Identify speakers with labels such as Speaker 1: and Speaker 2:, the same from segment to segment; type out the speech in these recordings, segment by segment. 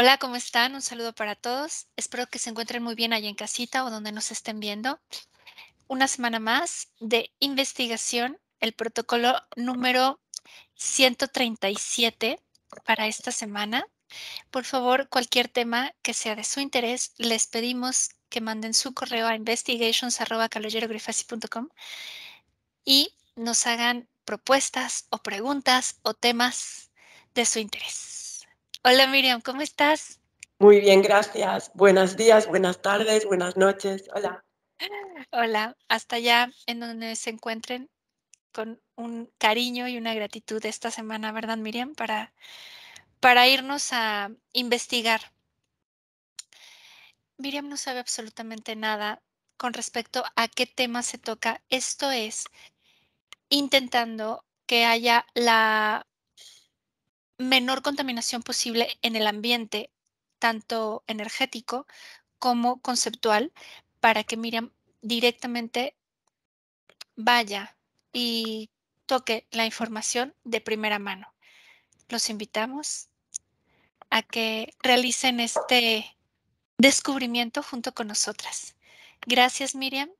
Speaker 1: Hola, ¿cómo están? Un saludo para todos. Espero que se encuentren muy bien allá en casita o donde nos estén viendo. Una semana más de investigación, el protocolo número 137 para esta semana. Por favor, cualquier tema que sea de su interés, les pedimos que manden su correo a investigations@caloyerogrifasi.com y nos hagan propuestas o preguntas o temas de su interés. Hola Miriam, ¿cómo estás?
Speaker 2: Muy bien, gracias. Buenos días, buenas tardes, buenas noches. Hola.
Speaker 1: Hola, hasta allá en donde se encuentren, con un cariño y una gratitud esta semana, ¿verdad, Miriam? Para irnos a investigar. Miriam no sabe absolutamente nada con respecto a qué tema se toca. Esto es intentando que haya la menor contaminación posible en el ambiente, tanto energético como conceptual, para que Miriam directamente vaya y toque la información de primera mano. Los invitamos a que realicen este descubrimiento junto con nosotras. Gracias, Miriam,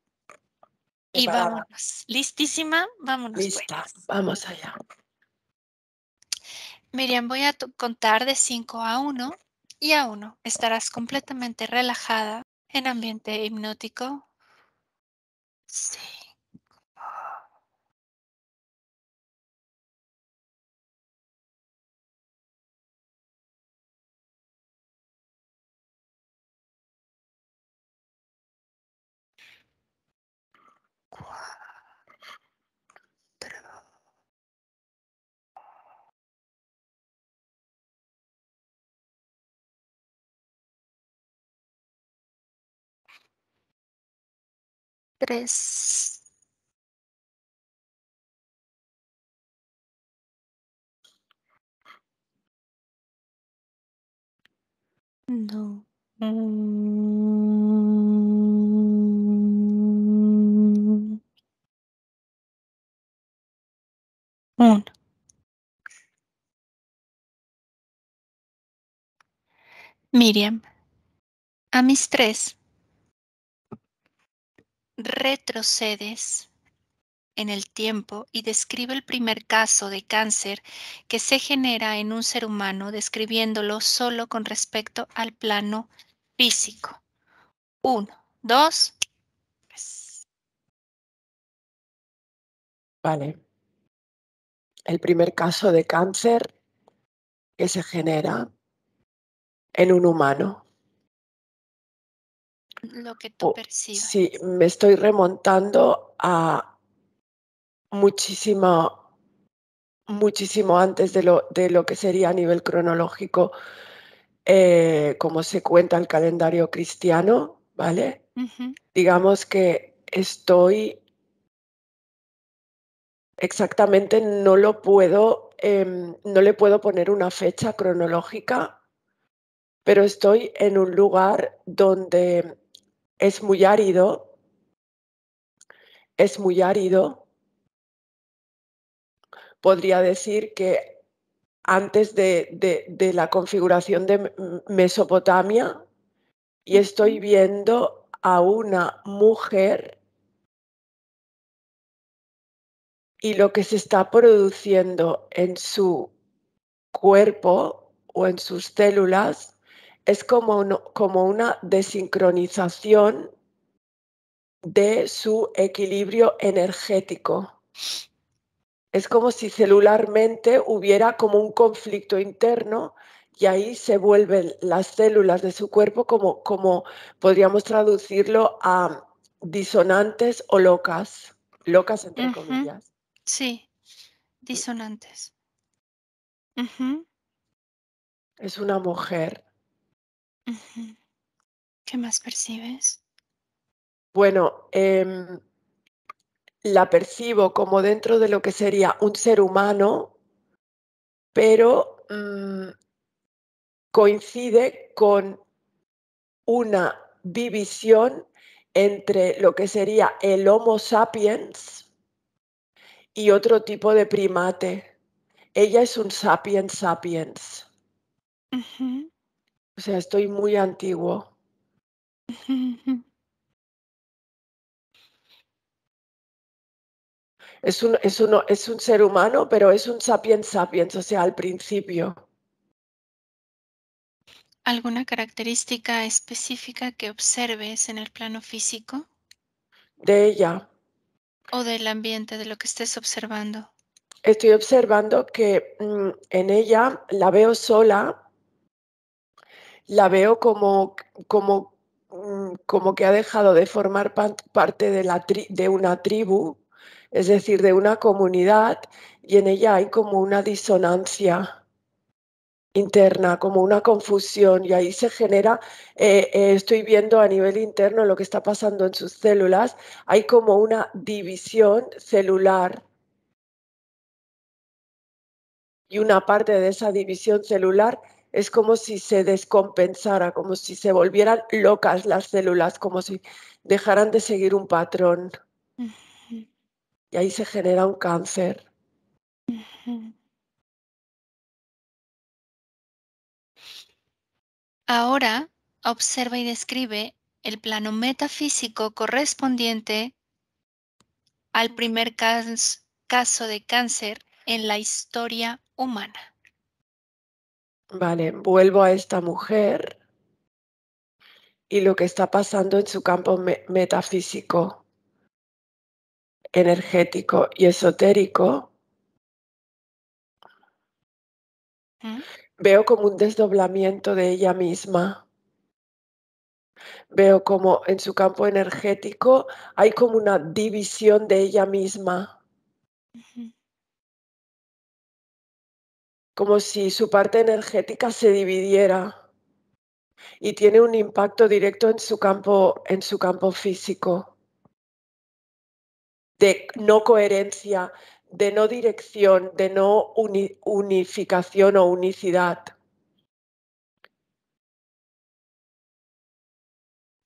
Speaker 1: y
Speaker 2: Preparada.
Speaker 1: vámonos. ¿Listísima? Vámonos, pues.
Speaker 2: Lista. Vamos allá.
Speaker 1: Miriam, voy a contar de 5 a 1 y a 1 estarás completamente relajada en ambiente hipnótico. Sí. 3. No. 1. Miriam, a mis 3 retrocedes en el tiempo y describe el primer caso de cáncer que se genera en un ser humano, describiéndolo solo con respecto al plano físico. 1, 2, 3.
Speaker 2: Vale. El primer caso de cáncer que se genera en un humano.
Speaker 1: Lo que tú
Speaker 2: Sí,
Speaker 1: percibas.
Speaker 2: me estoy remontando a muchísimo, muchísimo antes de lo que sería a nivel cronológico, como se cuenta el calendario cristiano, ¿vale?
Speaker 1: Ujú,
Speaker 2: Digamos que estoy exactamente, no lo puedo, no le puedo poner una fecha cronológica, pero estoy en un lugar donde es muy árido, es muy árido. Podría decir que antes de la configuración de Mesopotamia, y estoy
Speaker 1: ujú,
Speaker 2: viendo a una mujer y lo que se está produciendo en su cuerpo o en sus células es como una desincronización de su equilibrio energético. Es como si celularmente hubiera como un conflicto interno y ahí se vuelven las células de su cuerpo como podríamos traducirlo a disonantes o locas, locas entre
Speaker 1: ujú.
Speaker 2: comillas.
Speaker 1: Sí, disonantes. Ujú,
Speaker 2: Es una mujer.
Speaker 1: ujú. ¿Qué más percibes?
Speaker 2: Bueno, la percibo como dentro de lo que sería un ser humano, pero coincide con una división entre lo que sería el Homo sapiens y otro tipo de primate. Ella es un sapiens sapiens.
Speaker 1: Ujú,
Speaker 2: O sea, estoy muy antiguo. Es un ser humano, pero es un sapiens sapiens, o sea, al principio.
Speaker 1: ¿Alguna característica específica que observes en el plano físico
Speaker 2: De ella,
Speaker 1: o del ambiente de lo que estés observando?
Speaker 2: estoy observando que en ella la veo sola, la veo como que ha dejado de formar parte de una tribu, es decir, de una comunidad, y en ella hay como una disonancia interna, como una confusión, y ahí se genera, estoy viendo a nivel interno lo que está pasando en sus células, hay como una división celular, y una parte de esa división celular es como si se descompensara, como si se volvieran locas las células, como si dejaran de seguir un patrón,
Speaker 1: Ujú,
Speaker 2: y ahí se genera un cáncer.
Speaker 1: ujú. Ahora observa y describe el plano metafísico correspondiente al primer caso de cáncer en la historia humana.
Speaker 2: Vale, vuelvo a esta mujer y lo que está pasando en su campo metafísico, energético y esotérico.
Speaker 1: ¿Mm?
Speaker 2: Veo como un desdoblamiento de ella misma. Veo como en su campo energético hay como una división de ella misma,
Speaker 1: Ujú,
Speaker 2: como si su parte energética se dividiera y tiene un impacto directo en su campo físico, de no coherencia, de no dirección, de no unificación o unicidad.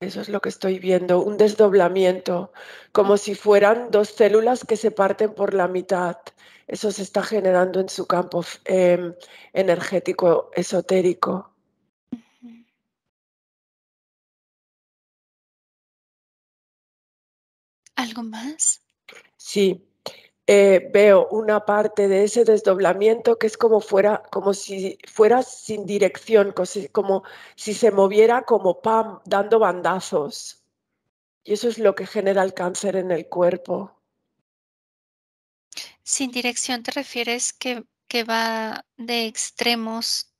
Speaker 2: Eso es lo que estoy viendo, un desdoblamiento, como si fueran dos células que se parten por la mitad. Eso se está generando en su campo energético esotérico.
Speaker 1: ujú. ¿Algo más?
Speaker 2: Sí, veo una parte de ese desdoblamiento que es como si fuera sin dirección, como si se moviera como pam, dando bandazos. Y eso es lo que genera el cáncer en el cuerpo.
Speaker 1: Sin dirección te refieres que va de extremos.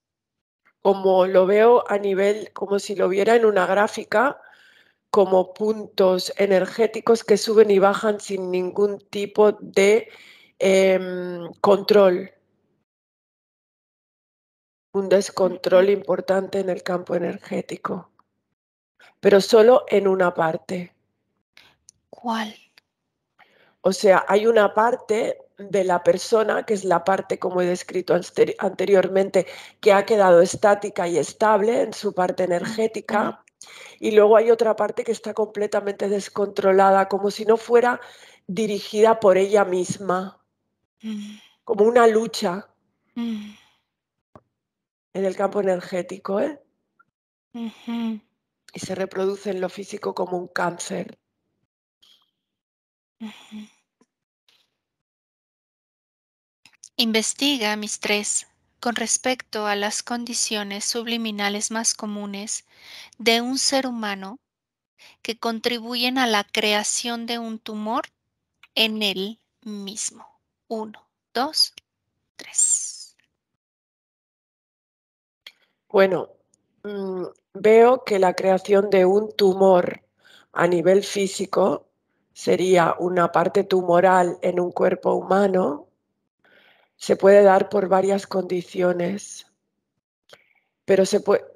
Speaker 2: Como lo veo a nivel, como si lo viera en una gráfica, como puntos energéticos que suben y bajan sin ningún tipo de control, un
Speaker 1: Ujú.
Speaker 2: descontrol importante en el campo energético, pero solo en una parte.
Speaker 1: ¿Cuál?
Speaker 2: O sea, hay una parte de la persona, que es la parte, como he descrito anteriormente, que ha quedado estática y estable en su parte
Speaker 1: Ujú,
Speaker 2: energética. Y luego hay otra parte que está completamente descontrolada, como si no fuera dirigida por ella misma,
Speaker 1: mm,
Speaker 2: como una lucha
Speaker 1: mm,
Speaker 2: en el campo energético, ¿eh?
Speaker 1: ujú,
Speaker 2: Y se reproduce en lo físico como un cáncer.
Speaker 1: ujú. Investiga, mis tres, con respecto a las condiciones subliminales más comunes de un ser humano que contribuyen a la creación de un tumor en él mismo. Uno, dos, tres.
Speaker 2: Bueno, veo que la creación de un tumor a nivel físico sería una parte tumoral en un cuerpo humano, se puede dar por varias condiciones.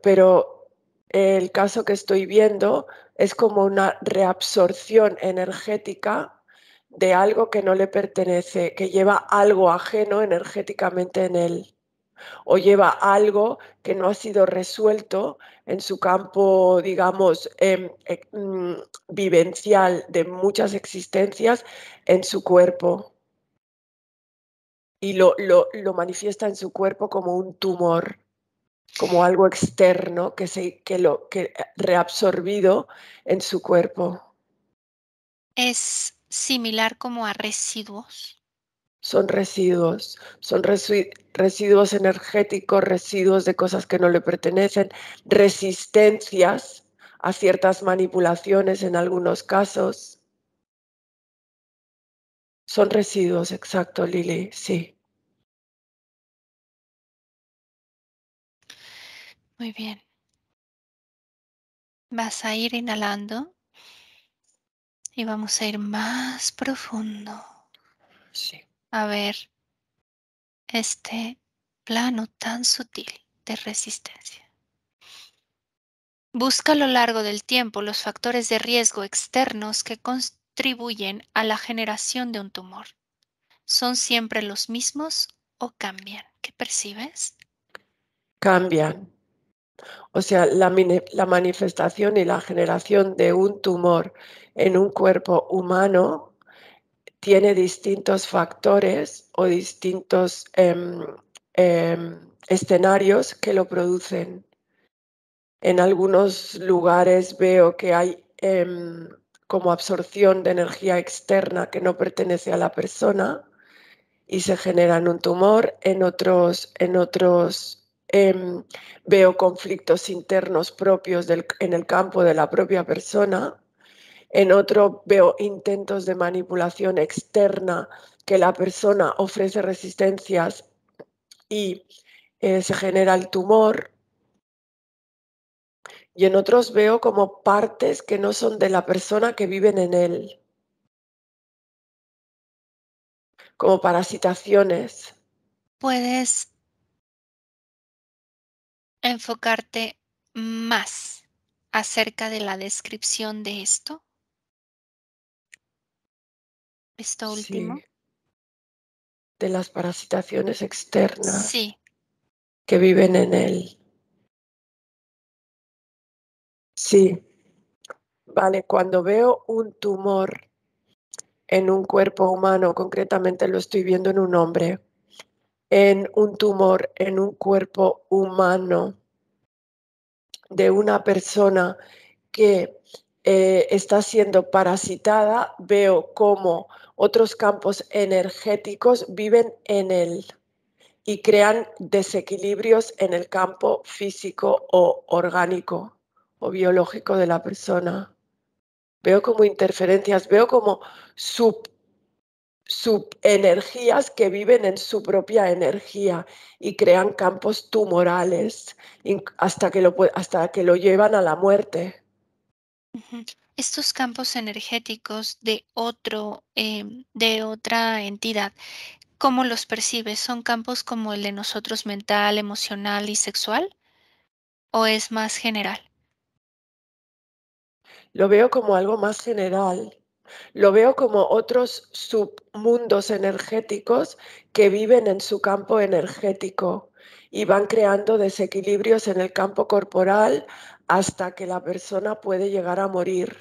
Speaker 2: Pero el caso que estoy viendo es como una reabsorción energética de algo que no le pertenece, que lleva algo ajeno energéticamente en él, o lleva algo que no ha sido resuelto en su campo, digamos, vivencial de muchas existencias en su cuerpo, y lo manifiesta en su cuerpo como un tumor. como algo externo que reabsorbido en su cuerpo.
Speaker 1: ¿Es similar como a residuos?
Speaker 2: Son residuos energéticos, residuos de cosas que no le pertenecen, resistencias a ciertas manipulaciones en algunos casos. Son residuos, exacto, Lili, sí.
Speaker 1: Muy bien. Vas a ir inhalando y vamos a ir más profundo.
Speaker 2: Sí.
Speaker 1: A ver este plano tan sutil de resistencia. Busca a lo largo del tiempo los factores de riesgo externos que contribuyen a la generación de un tumor. ¿Son siempre los mismos o cambian? ¿Qué percibes?
Speaker 2: Cambian. O sea, la manifestación y la generación de un tumor en un cuerpo humano tiene distintos factores o distintos escenarios que lo producen. En algunos lugares veo que hay como absorción de energía externa que no pertenece a la persona y se genera un tumor. En otros veo conflictos internos propios en el campo de la propia persona. En otro veo intentos de manipulación externa que la persona ofrece resistencias y se genera el tumor. Y en otros veo como partes que no son de la persona que viven en él, como parasitaciones.
Speaker 1: ¿Puedes enfocarte más acerca de la descripción de esto? Esto
Speaker 2: Sí,
Speaker 1: último.
Speaker 2: de las parasitaciones externas
Speaker 1: Sí.
Speaker 2: que viven en él. Sí, vale, cuando veo un tumor en un cuerpo humano, concretamente lo estoy viendo en un hombre, en un tumor en un cuerpo humano de una persona que está siendo parasitada, veo cómo otros campos energéticos viven en él y crean desequilibrios en el campo físico o orgánico o biológico de la persona. Veo como interferencias, veo como subenergías que viven en su propia energía y crean campos tumorales hasta que lo llevan a la muerte.
Speaker 1: Ujú. Estos campos energéticos de de otra entidad, ¿cómo los percibes? ¿Son campos como el de nosotros mental, emocional y sexual? ¿O es más general?
Speaker 2: Lo veo como algo más general. Lo veo como otros submundos energéticos que viven en su campo energético y van creando desequilibrios en el campo corporal hasta que la persona puede llegar a morir.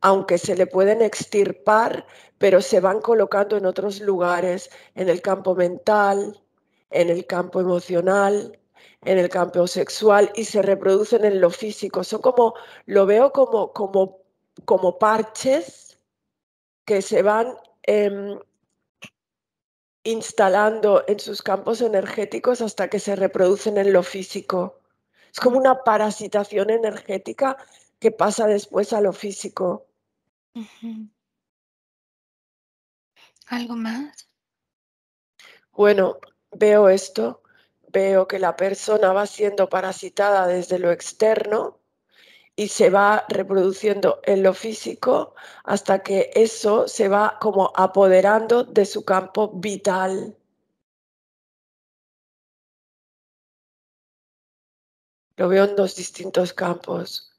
Speaker 2: Aunque se le pueden extirpar, pero se van colocando en otros lugares, en el campo mental, en el campo emocional, en el campo sexual y se reproducen en lo físico. Son como, lo veo como parches que se van instalando en sus campos energéticos hasta que se reproducen en lo físico. Es como una parasitación energética que pasa después a lo físico.
Speaker 1: Ujú. ¿Algo más?
Speaker 2: Bueno, veo esto, veo que la persona va siendo parasitada desde lo externo y se va reproduciendo en lo físico hasta que eso se va como apoderando de su campo vital. Lo veo en dos distintos campos.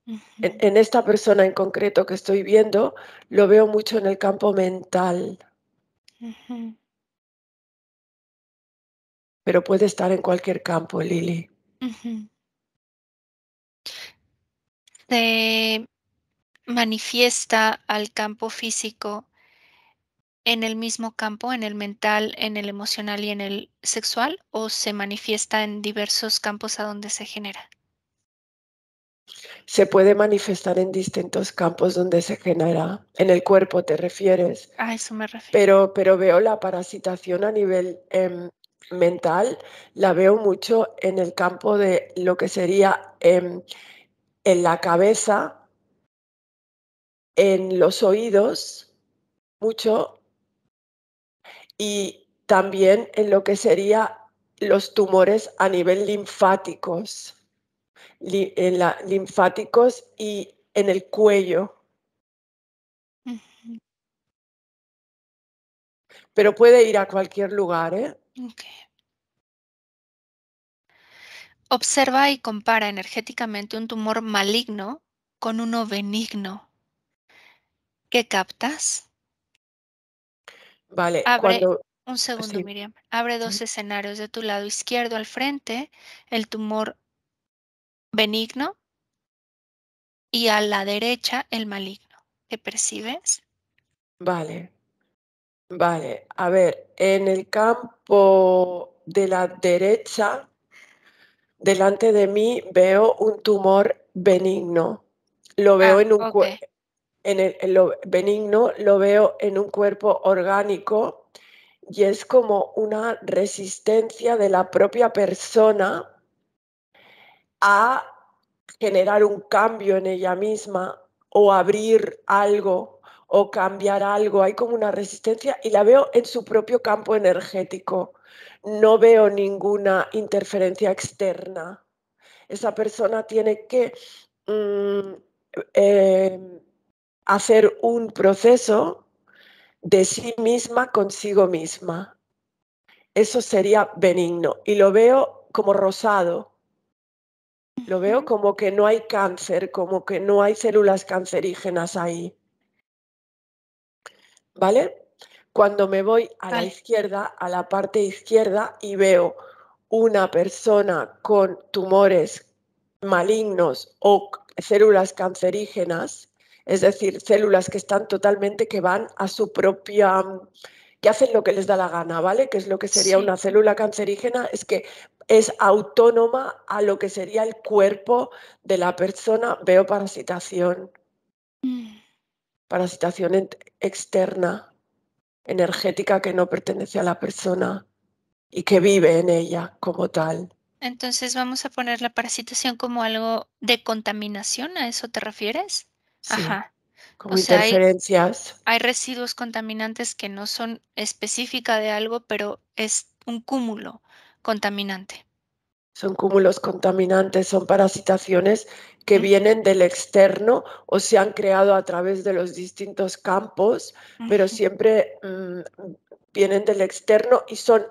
Speaker 1: Ujú,
Speaker 2: En esta persona en concreto que estoy viendo, lo veo mucho en el campo mental,
Speaker 1: ujú.
Speaker 2: pero puede estar en cualquier campo, Lili.
Speaker 1: Ujú. Se manifiesta al campo físico en el mismo campo, en el mental, en el emocional y en el sexual, o se manifiesta en diversos campos a donde se genera?
Speaker 2: Se puede manifestar en distintos campos donde se genera. En el cuerpo te refieres,
Speaker 1: A eso me refiero.
Speaker 2: pero veo la parasitación a nivel mental, la veo mucho en el campo de lo que sería en la cabeza, en los oídos, mucho, y también en lo que sería los tumores a nivel linfáticos, linfáticos y en el cuello.
Speaker 1: Ujú,
Speaker 2: Pero puede ir a cualquier lugar, ¿eh?
Speaker 1: okey. Observa y compara energéticamente un tumor maligno con uno benigno. ¿Qué captas?
Speaker 2: Vale,
Speaker 1: Abre
Speaker 2: cuando
Speaker 1: un segundo,
Speaker 2: sí,
Speaker 1: Miriam. Abre
Speaker 2: sí,
Speaker 1: 2 escenarios. De tu lado izquierdo al frente, el tumor benigno y a la derecha el maligno. ¿Qué percibes?
Speaker 2: vale, vale. A ver, en el campo de la derecha, delante de mí veo un tumor benigno. Lo veo
Speaker 1: Ah,
Speaker 2: en un
Speaker 1: okey.
Speaker 2: en lo benigno lo veo en un cuerpo orgánico y es como una resistencia de la propia persona a generar un cambio en ella misma o abrir algo o cambiar algo. Hay como una resistencia y la veo en su propio campo energético. No veo ninguna interferencia externa. Esa persona tiene que mm, eh, hacer un proceso de sí misma consigo misma. Eso sería benigno y lo veo como rosado. Lo veo
Speaker 1: Ujú.
Speaker 2: como que no hay cáncer, como que no hay células cancerígenas ahí, ¿vale? Cuando me voy a la
Speaker 1: Vale.
Speaker 2: izquierda, a la parte izquierda, y veo una persona con tumores malignos o células cancerígenas, es decir, células que están totalmente, que van a su propia, que hacen lo que les da la gana, ¿vale? Que es lo que sería
Speaker 1: Sí.
Speaker 2: una célula cancerígena, es que es autónoma a lo que sería el cuerpo de la persona. Veo parasitación,
Speaker 1: Mm.
Speaker 2: parasitación externa, energética que no pertenece a la persona y que vive en ella como tal.
Speaker 1: Entonces, vamos a poner la parasitación como algo de contaminación, ¿a eso te refieres?
Speaker 2: Sí,
Speaker 1: Ajá. O
Speaker 2: como
Speaker 1: sea,
Speaker 2: interferencias.
Speaker 1: hay residuos contaminantes que no son específica de algo, pero es un cúmulo contaminante.
Speaker 2: Son cúmulos contaminantes, son parasitaciones que
Speaker 1: Ujú,
Speaker 2: vienen del externo o se han creado a través de los distintos campos, pero
Speaker 1: ujú.
Speaker 2: siempre vienen del externo y son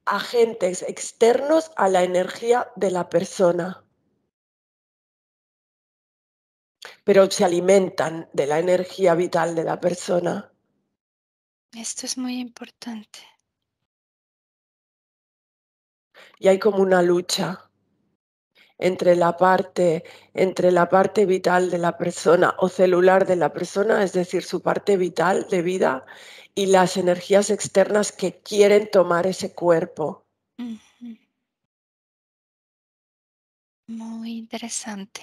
Speaker 2: agentes externos a la energía de la persona, pero se alimentan de la energía vital de la persona.
Speaker 1: Esto es muy importante.
Speaker 2: Y hay como una lucha entre entre la parte vital de la persona o celular de la persona, es decir, su parte vital de vida, y las energías externas que quieren tomar ese cuerpo.
Speaker 1: Ujú. Muy interesante.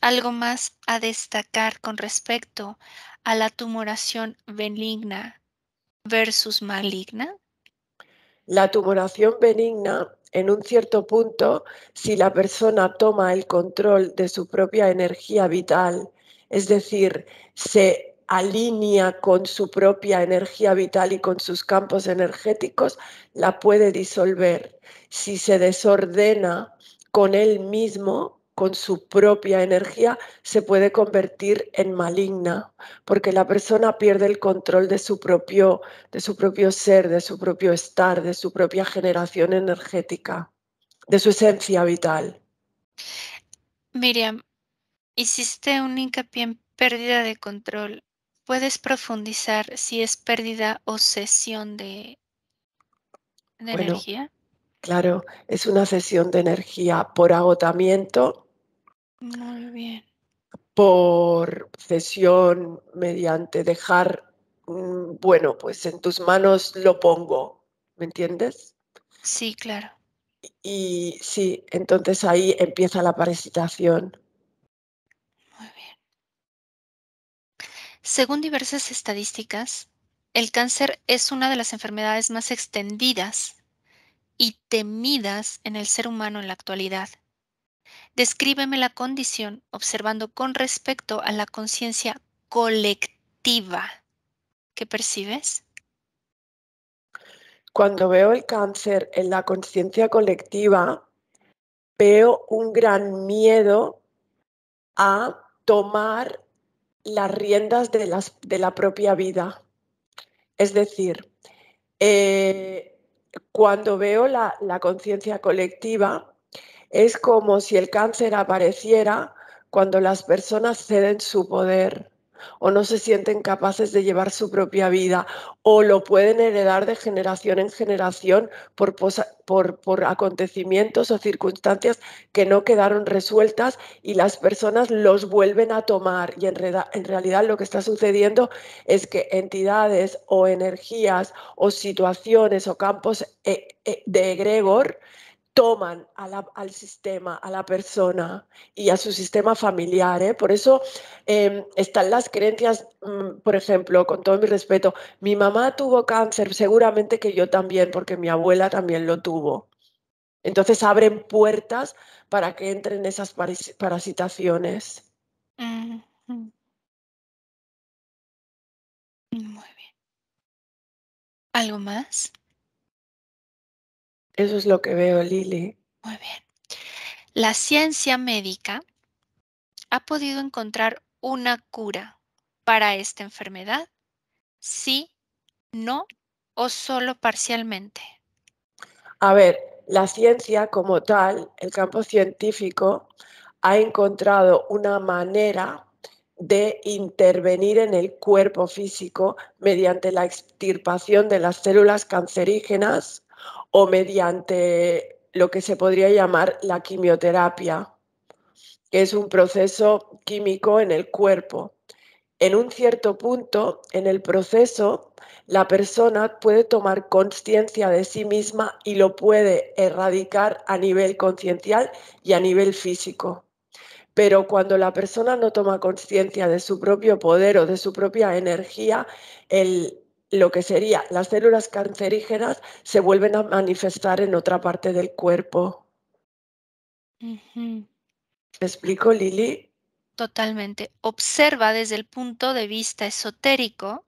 Speaker 1: ¿Algo más a destacar con respecto a la tumoración benigna versus maligna?
Speaker 2: La tumoración benigna, en un cierto punto, si la persona toma el control de su propia energía vital, es decir, se alinea con su propia energía vital y con sus campos energéticos, la puede disolver. Si se desordena con él mismo, con su propia energía, se puede convertir en maligna, porque la persona pierde el control de su propio ser, de su propio estar, de su propia generación energética, de su esencia vital.
Speaker 1: Miriam, hiciste un hincapié en pérdida de control. ¿Puedes profundizar si es pérdida o cesión de
Speaker 2: Bueno,
Speaker 1: energía?
Speaker 2: claro, es una cesión de energía por agotamiento,
Speaker 1: Muy bien.
Speaker 2: por cesión mediante dejar. bueno, pues en tus manos lo pongo, ¿me entiendes?
Speaker 1: Sí, claro.
Speaker 2: Y sí, entonces ahí empieza la parasitación.
Speaker 1: Muy bien. Según diversas estadísticas, el cáncer es una de las enfermedades más extendidas y temidas en el ser humano en la actualidad. Descríbeme la condición observando con respecto a la conciencia colectiva que percibes.
Speaker 2: Cuando veo el cáncer en la conciencia colectiva, veo un gran miedo a tomar las riendas de la propia vida. Es decir, cuando veo la conciencia colectiva, es como si el cáncer apareciera cuando las personas ceden su poder o no se sienten capaces de llevar su propia vida o lo pueden heredar de generación en generación por acontecimientos o circunstancias que no quedaron resueltas y las personas los vuelven a tomar. Y en realidad lo que está sucediendo es que entidades o energías o situaciones o campos de egregor toman al sistema, a la persona y a su sistema familiar. Por eso están las creencias, por ejemplo, con todo mi respeto, mi mamá tuvo cáncer, seguramente que yo también, porque mi abuela también lo tuvo. Entonces abren puertas para que entren esas parasitaciones.
Speaker 1: Ujú. Muy bien. ¿Algo más?
Speaker 2: Eso es lo que veo, Lili.
Speaker 1: Muy bien. La ciencia médica ha podido encontrar una cura para esta enfermedad. Sí, no o solo parcialmente.
Speaker 2: A ver, la ciencia como tal, el campo científico, ha encontrado una manera de intervenir en el cuerpo físico mediante la extirpación de las células cancerígenas o mediante lo que se podría llamar la quimioterapia, que es un proceso químico en el cuerpo. En un cierto punto, en el proceso, la persona puede tomar conciencia de sí misma y lo puede erradicar a nivel conciencial y a nivel físico. Pero cuando la persona no toma conciencia de su propio poder o de su propia energía, lo que sería las células cancerígenas se vuelven a manifestar en otra parte del cuerpo.
Speaker 1: Ujú.
Speaker 2: ¿Me explico, Lili?
Speaker 1: Totalmente. Observa desde el punto de vista esotérico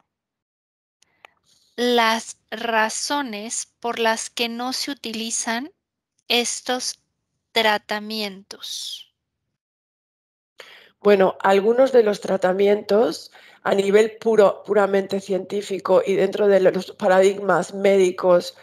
Speaker 1: las razones por las que no se utilizan estos tratamientos.
Speaker 2: Bueno, algunos de los tratamientos a nivel puramente científico y dentro de los paradigmas médicos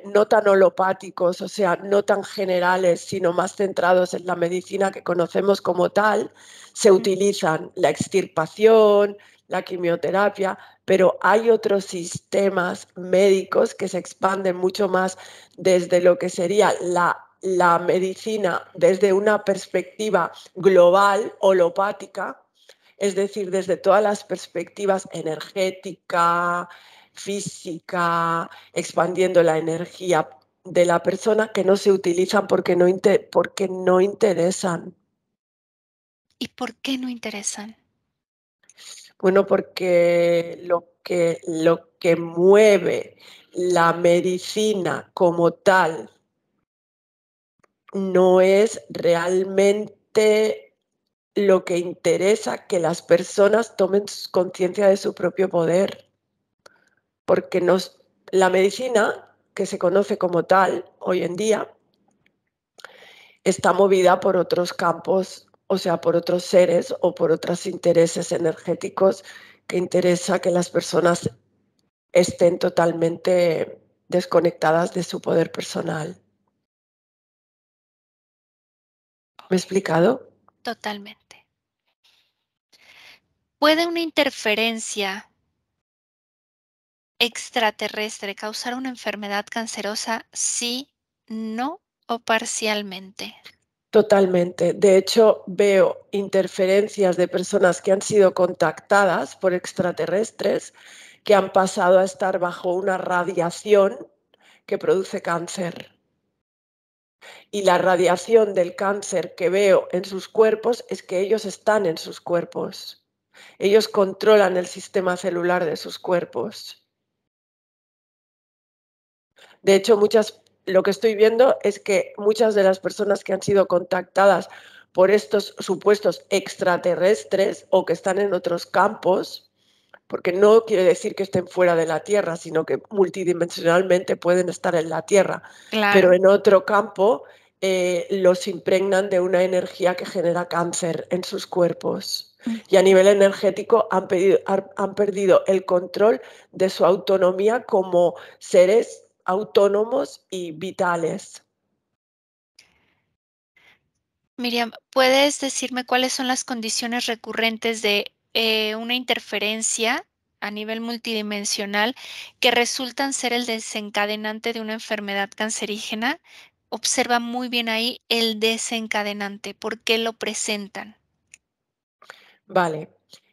Speaker 2: no tan holopáticos, o sea, no tan generales, sino más centrados en la medicina que conocemos como tal, se
Speaker 1: Mm.
Speaker 2: utilizan la extirpación, la quimioterapia, pero hay otros sistemas médicos que se expanden mucho más desde lo que sería la medicina desde una perspectiva global, holopática, es decir, desde todas las perspectivas energética, física, expandiendo la energía de la persona que no se utilizan porque no interesan.
Speaker 1: ¿Y por qué no interesan?
Speaker 2: Bueno, porque lo que mueve la medicina como tal no es realmente lo que interesa que las personas tomen conciencia de su propio poder, porque la medicina, que se conoce como tal hoy en día, está movida por otros campos, o sea, por otros seres o por otros intereses energéticos que interesa que las personas estén totalmente desconectadas de su poder personal. ¿Me he explicado?
Speaker 1: Totalmente. ¿Puede una interferencia extraterrestre causar una enfermedad cancerosa? Sí, no o parcialmente.
Speaker 2: Totalmente. De hecho, veo interferencias de personas que han sido contactadas por extraterrestres que han pasado a estar bajo una radiación que produce cáncer. Y la radiación del cáncer que veo en sus cuerpos es que ellos están en sus cuerpos. Ellos controlan el sistema celular de sus cuerpos. De hecho, lo que estoy viendo es que muchas de las personas que han sido contactadas por estos supuestos extraterrestres o que están en otros campos, porque no quiere decir que estén fuera de la Tierra, sino que multidimensionalmente pueden estar en la Tierra, pero
Speaker 1: Claro.
Speaker 2: en otro campo los impregnan de una energía que genera cáncer en sus cuerpos. Y a nivel energético han perdido el control de su autonomía como seres autónomos y vitales.
Speaker 1: Miriam, ¿puedes decirme cuáles son las condiciones recurrentes de una interferencia a nivel multidimensional que resultan ser el desencadenante de una enfermedad cancerígena? Observa muy bien ahí el desencadenante, ¿por qué lo presentan?
Speaker 2: Vale,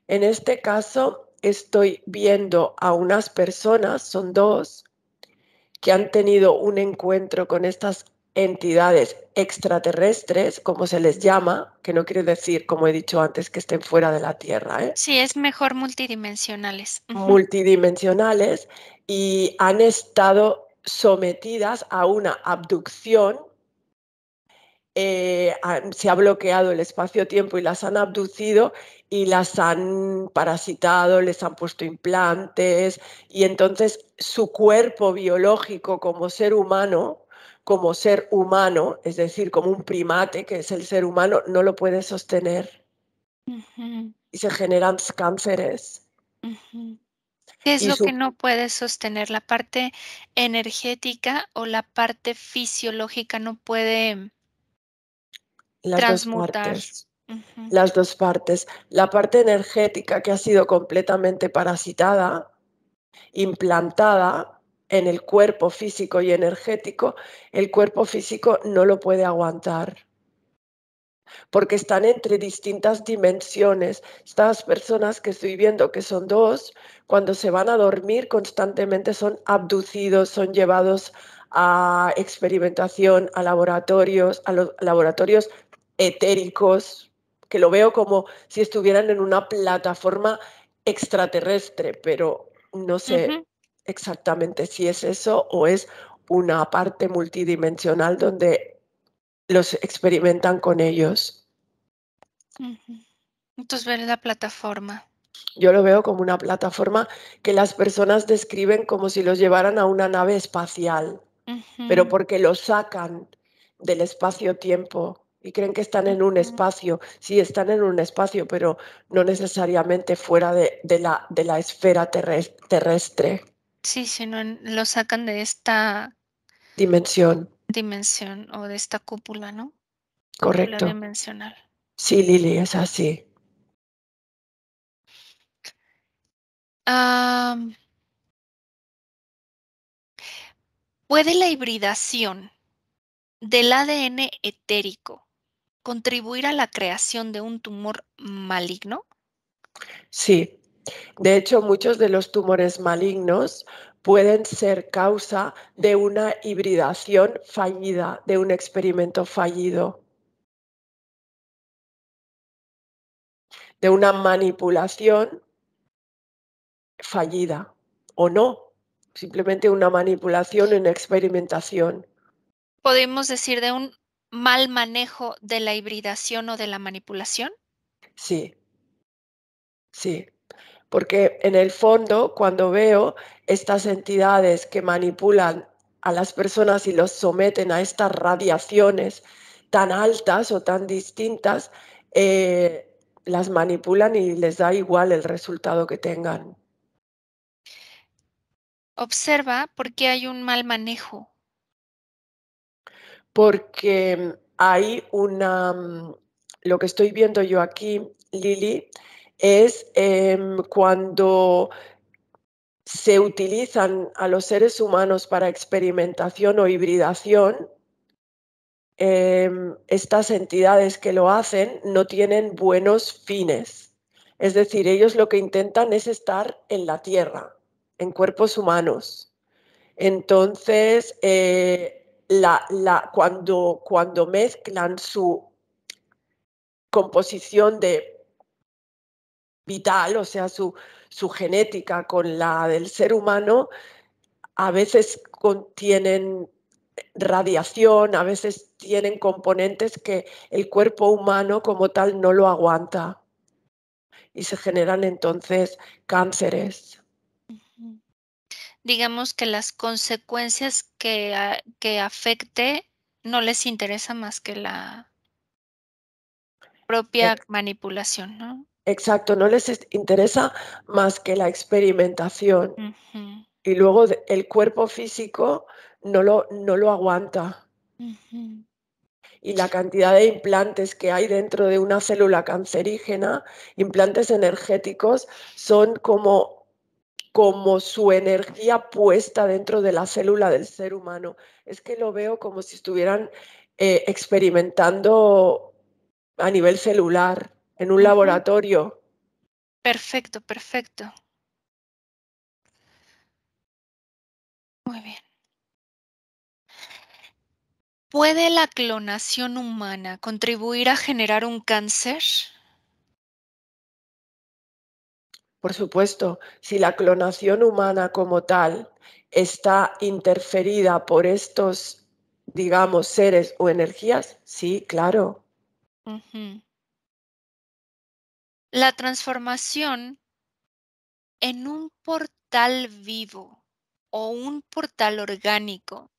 Speaker 2: en este caso estoy viendo a unas personas, son dos, que han tenido un encuentro con estas entidades extraterrestres, como se les llama, que no quiere decir, como he dicho antes, que estén fuera de la Tierra,
Speaker 1: Sí, es mejor multidimensionales. Ujú,
Speaker 2: multidimensionales, y han estado sometidas a una abducción. Se ha bloqueado el espacio-tiempo y las han abducido y las han parasitado, les han puesto implantes, y entonces su cuerpo biológico como ser humano, es decir, como un primate que es el ser humano, no lo puede sostener
Speaker 1: ujú,
Speaker 2: y se generan cánceres.
Speaker 1: ujú. ¿Qué es
Speaker 2: Y
Speaker 1: lo que
Speaker 2: su,
Speaker 1: no puede sostener? ¿La parte energética o la parte fisiológica no puede
Speaker 2: las dos
Speaker 1: transmutar?
Speaker 2: partes.
Speaker 1: Ujú,
Speaker 2: Las dos partes. La parte energética, que ha sido completamente parasitada, implantada en el cuerpo físico y energético, el cuerpo físico no lo puede aguantar, porque están entre distintas dimensiones. Estas personas que estoy viendo, que son dos, cuando se van a dormir constantemente son abducidos, son llevados a experimentación, a los laboratorios etéricos, que lo veo como si estuvieran en una plataforma extraterrestre, pero no sé
Speaker 1: ujú,
Speaker 2: exactamente si es eso o es una parte multidimensional donde los experimentan con ellos.
Speaker 1: ujú. Entonces, ver la plataforma.
Speaker 2: Yo lo veo como una plataforma que las personas describen como si los llevaran a una nave espacial, pero
Speaker 1: Ujú,
Speaker 2: porque los sacan del espacio-tiempo y creen que están en un
Speaker 1: ujú.
Speaker 2: espacio. Sí, están en un espacio, pero no necesariamente fuera de la esfera terrestre.
Speaker 1: Sí, si no, lo sacan de esta
Speaker 2: Dimensión,
Speaker 1: dimensión o de esta cúpula, ¿no? Cúpula
Speaker 2: correcto.
Speaker 1: dimensional.
Speaker 2: Sí, Lili, es así.
Speaker 1: Am, ¿Puede la hibridación del ADN etérico contribuir a la creación de un tumor maligno?
Speaker 2: Sí. De hecho, muchos de los tumores malignos pueden ser causa de una hibridación fallida, de un experimento fallido, de una manipulación fallida o no, simplemente una manipulación, una experimentación.
Speaker 1: ¿Podemos decir de un mal manejo de la hibridación o de la manipulación?
Speaker 2: Sí, sí. Porque en el fondo, cuando veo estas entidades que manipulan a las personas y los someten a estas radiaciones tan altas o tan distintas, las manipulan y les da igual el resultado que tengan.
Speaker 1: Observa por qué hay un mal manejo.
Speaker 2: Porque hay lo que estoy viendo yo aquí, Lili, es cuando se utilizan a los seres humanos para experimentación o hibridación, estas entidades que lo hacen no tienen buenos fines. Es decir, ellos lo que intentan es estar en la Tierra, en cuerpos humanos. Entonces, cuando mezclan su composición vital, o sea, su genética con la del ser humano, a veces contienen radiación, a veces tienen componentes que el cuerpo humano como tal no lo aguanta y se generan entonces cánceres.
Speaker 1: Ujú. Digamos que las consecuencias que afecte no les interesa más que la propia
Speaker 2: Ex-
Speaker 1: manipulación, ¿no?
Speaker 2: Exacto, no les interesa más que la experimentación
Speaker 1: Ujú,
Speaker 2: y luego el cuerpo físico no lo aguanta.
Speaker 1: ujú.
Speaker 2: Y la cantidad de implantes que hay dentro de una célula cancerígena, implantes energéticos, son como su energía puesta dentro de la célula del ser humano. Es que lo veo como si estuvieran experimentando a nivel celular, en un
Speaker 1: Ujú.
Speaker 2: laboratorio.
Speaker 1: Perfecto, perfecto. Muy bien. ¿Puede la clonación humana contribuir a generar un cáncer?
Speaker 2: Por supuesto, si la clonación humana como tal está interferida por estos, digamos, seres o energías, sí, claro.
Speaker 1: Ujú. La transformación en un portal vivo o un portal orgánico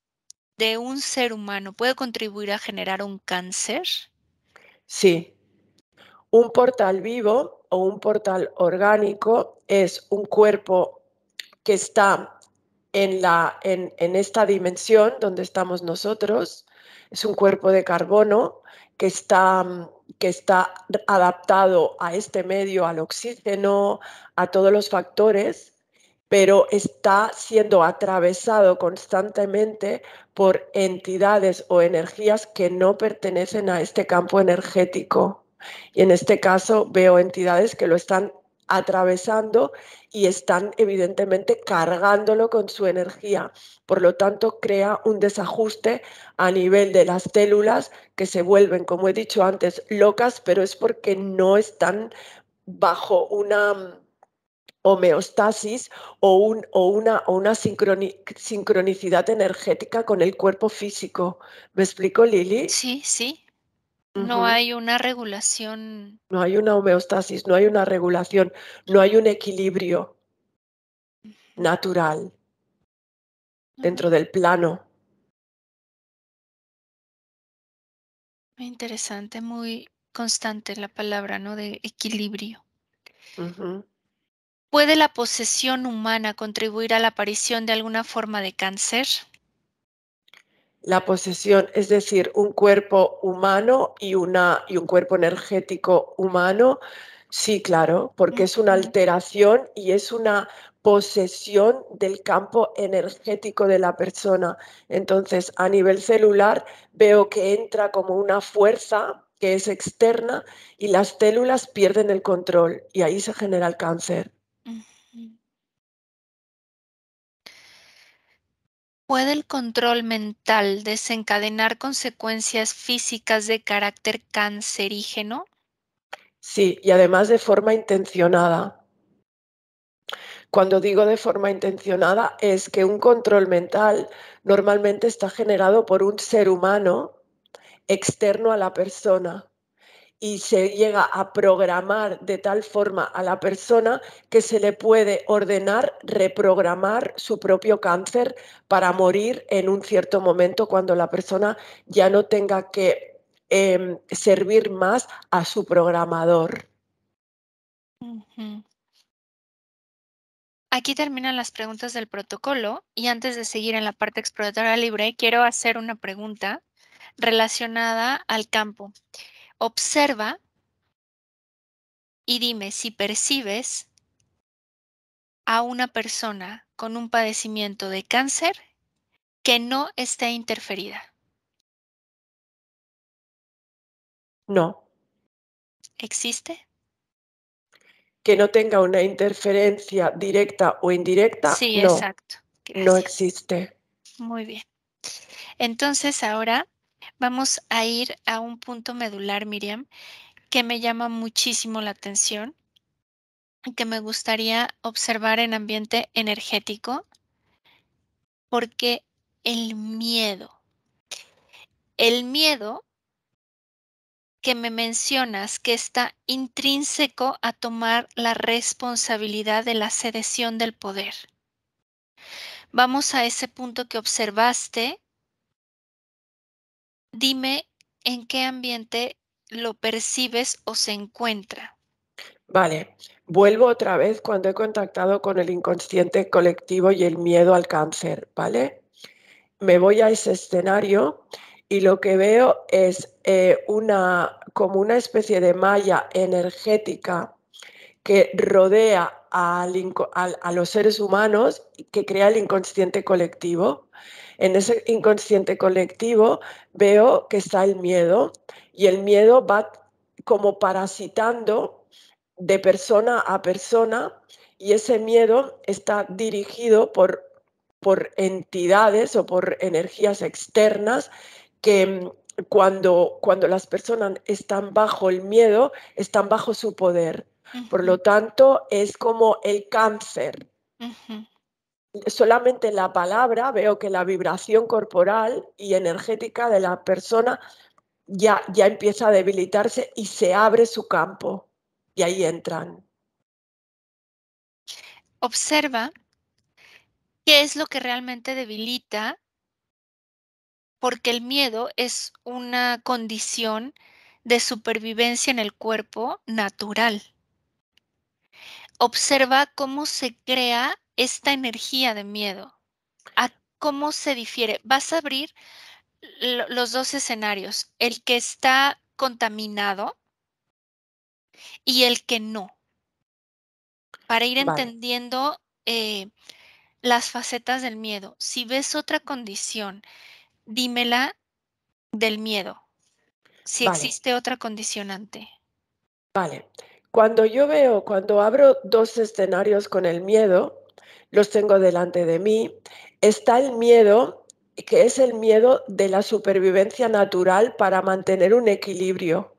Speaker 1: de un ser humano puede contribuir a generar un cáncer.
Speaker 2: Sí, un portal vivo o un portal orgánico es un cuerpo que está en esta dimensión donde estamos nosotros. Es un cuerpo de carbono que está adaptado a este medio, al oxígeno, a todos los factores, pero está siendo atravesado constantemente por entidades o energías que no pertenecen a este campo energético. Y en este caso veo entidades que lo están atravesando y están evidentemente cargándolo con su energía. Por lo tanto, crea un desajuste a nivel de las células que se vuelven, como he dicho antes, locas, pero es porque no están bajo una homeostasis o una sincronicidad energética con el cuerpo físico. ¿Me explico, Lili?
Speaker 1: Sí, sí. No
Speaker 2: Ujú.
Speaker 1: hay una regulación.
Speaker 2: No hay una homeostasis, no hay una regulación, no hay un equilibrio
Speaker 1: Ujú.
Speaker 2: natural
Speaker 1: Muy
Speaker 2: dentro del plano.
Speaker 1: muy interesante, muy constante la palabra, ¿no? De equilibrio.
Speaker 2: Ujú.
Speaker 1: ¿Puede la posesión humana contribuir a la aparición de alguna forma de cáncer?
Speaker 2: La posesión, es decir, un cuerpo humano y un cuerpo energético humano, sí, claro, porque es una
Speaker 1: Ujú,
Speaker 2: alteración y es una posesión del campo energético de la persona. Entonces, a nivel celular, veo que entra como una fuerza que es externa y las células pierden el control y ahí se genera el cáncer.
Speaker 1: ujú. ¿Puede el control mental desencadenar consecuencias físicas de carácter cancerígeno?
Speaker 2: Sí, y además de forma intencionada. Cuando digo de forma intencionada es que un control mental normalmente está generado por un ser humano externo a la persona y se llega a programar de tal forma a la persona que se le puede ordenar reprogramar su propio cáncer para morir en un cierto momento cuando la persona ya no tenga que servir más a su programador.
Speaker 1: Ujú. Aquí terminan las preguntas del protocolo y antes de seguir en la parte exploratoria libre, quiero hacer una pregunta relacionada al campo. Observa y dime si percibes a una persona con un padecimiento de cáncer que no esté interferida.
Speaker 2: No.
Speaker 1: ¿Existe?
Speaker 2: Que no tenga una interferencia directa o indirecta,
Speaker 1: Sí,
Speaker 2: no,
Speaker 1: exacto.
Speaker 2: no
Speaker 1: Gracias.
Speaker 2: existe.
Speaker 1: Muy bien. Entonces ahora vamos a ir a un punto medular, Miriam, que me llama muchísimo la atención y que me gustaría observar en ambiente energético, porque el miedo, el miedo que me mencionas que está intrínseco a tomar la responsabilidad de la cedición del poder. Vamos a ese punto que observaste. Dime en qué ambiente lo percibes o se encuentra.
Speaker 2: Vale, vuelvo otra vez cuando he contactado con el inconsciente colectivo y el miedo al cáncer, ¿vale? Me voy a ese escenario y lo que veo es como una especie de malla energética que rodea a los seres humanos y que crea el inconsciente colectivo. En ese inconsciente colectivo veo que está el miedo y el miedo va como parasitando de persona a persona y ese miedo está dirigido por entidades o por energías externas que cuando las personas están bajo el miedo, están bajo su poder. Por
Speaker 1: Ujú,
Speaker 2: lo tanto, es como el cáncer.
Speaker 1: ujú.
Speaker 2: Solamente la palabra veo que la vibración corporal y energética de la persona ya empieza a debilitarse y se abre su campo. Y ahí entran.
Speaker 1: Observa qué es lo que realmente debilita, porque el miedo es una condición de supervivencia en el cuerpo natural. Observa cómo se crea esta energía de miedo, a cómo se difiere. Vas a abrir los dos escenarios, el que está contaminado y el que no, para ir
Speaker 2: Vale,
Speaker 1: entendiendo las facetas del miedo. Si ves otra condición, dímela del miedo, si
Speaker 2: vale,
Speaker 1: existe otra condicionante.
Speaker 2: vale. Cuando abro dos escenarios con el miedo, los tengo delante de mí, está el miedo, que es el miedo de la supervivencia natural para mantener un equilibrio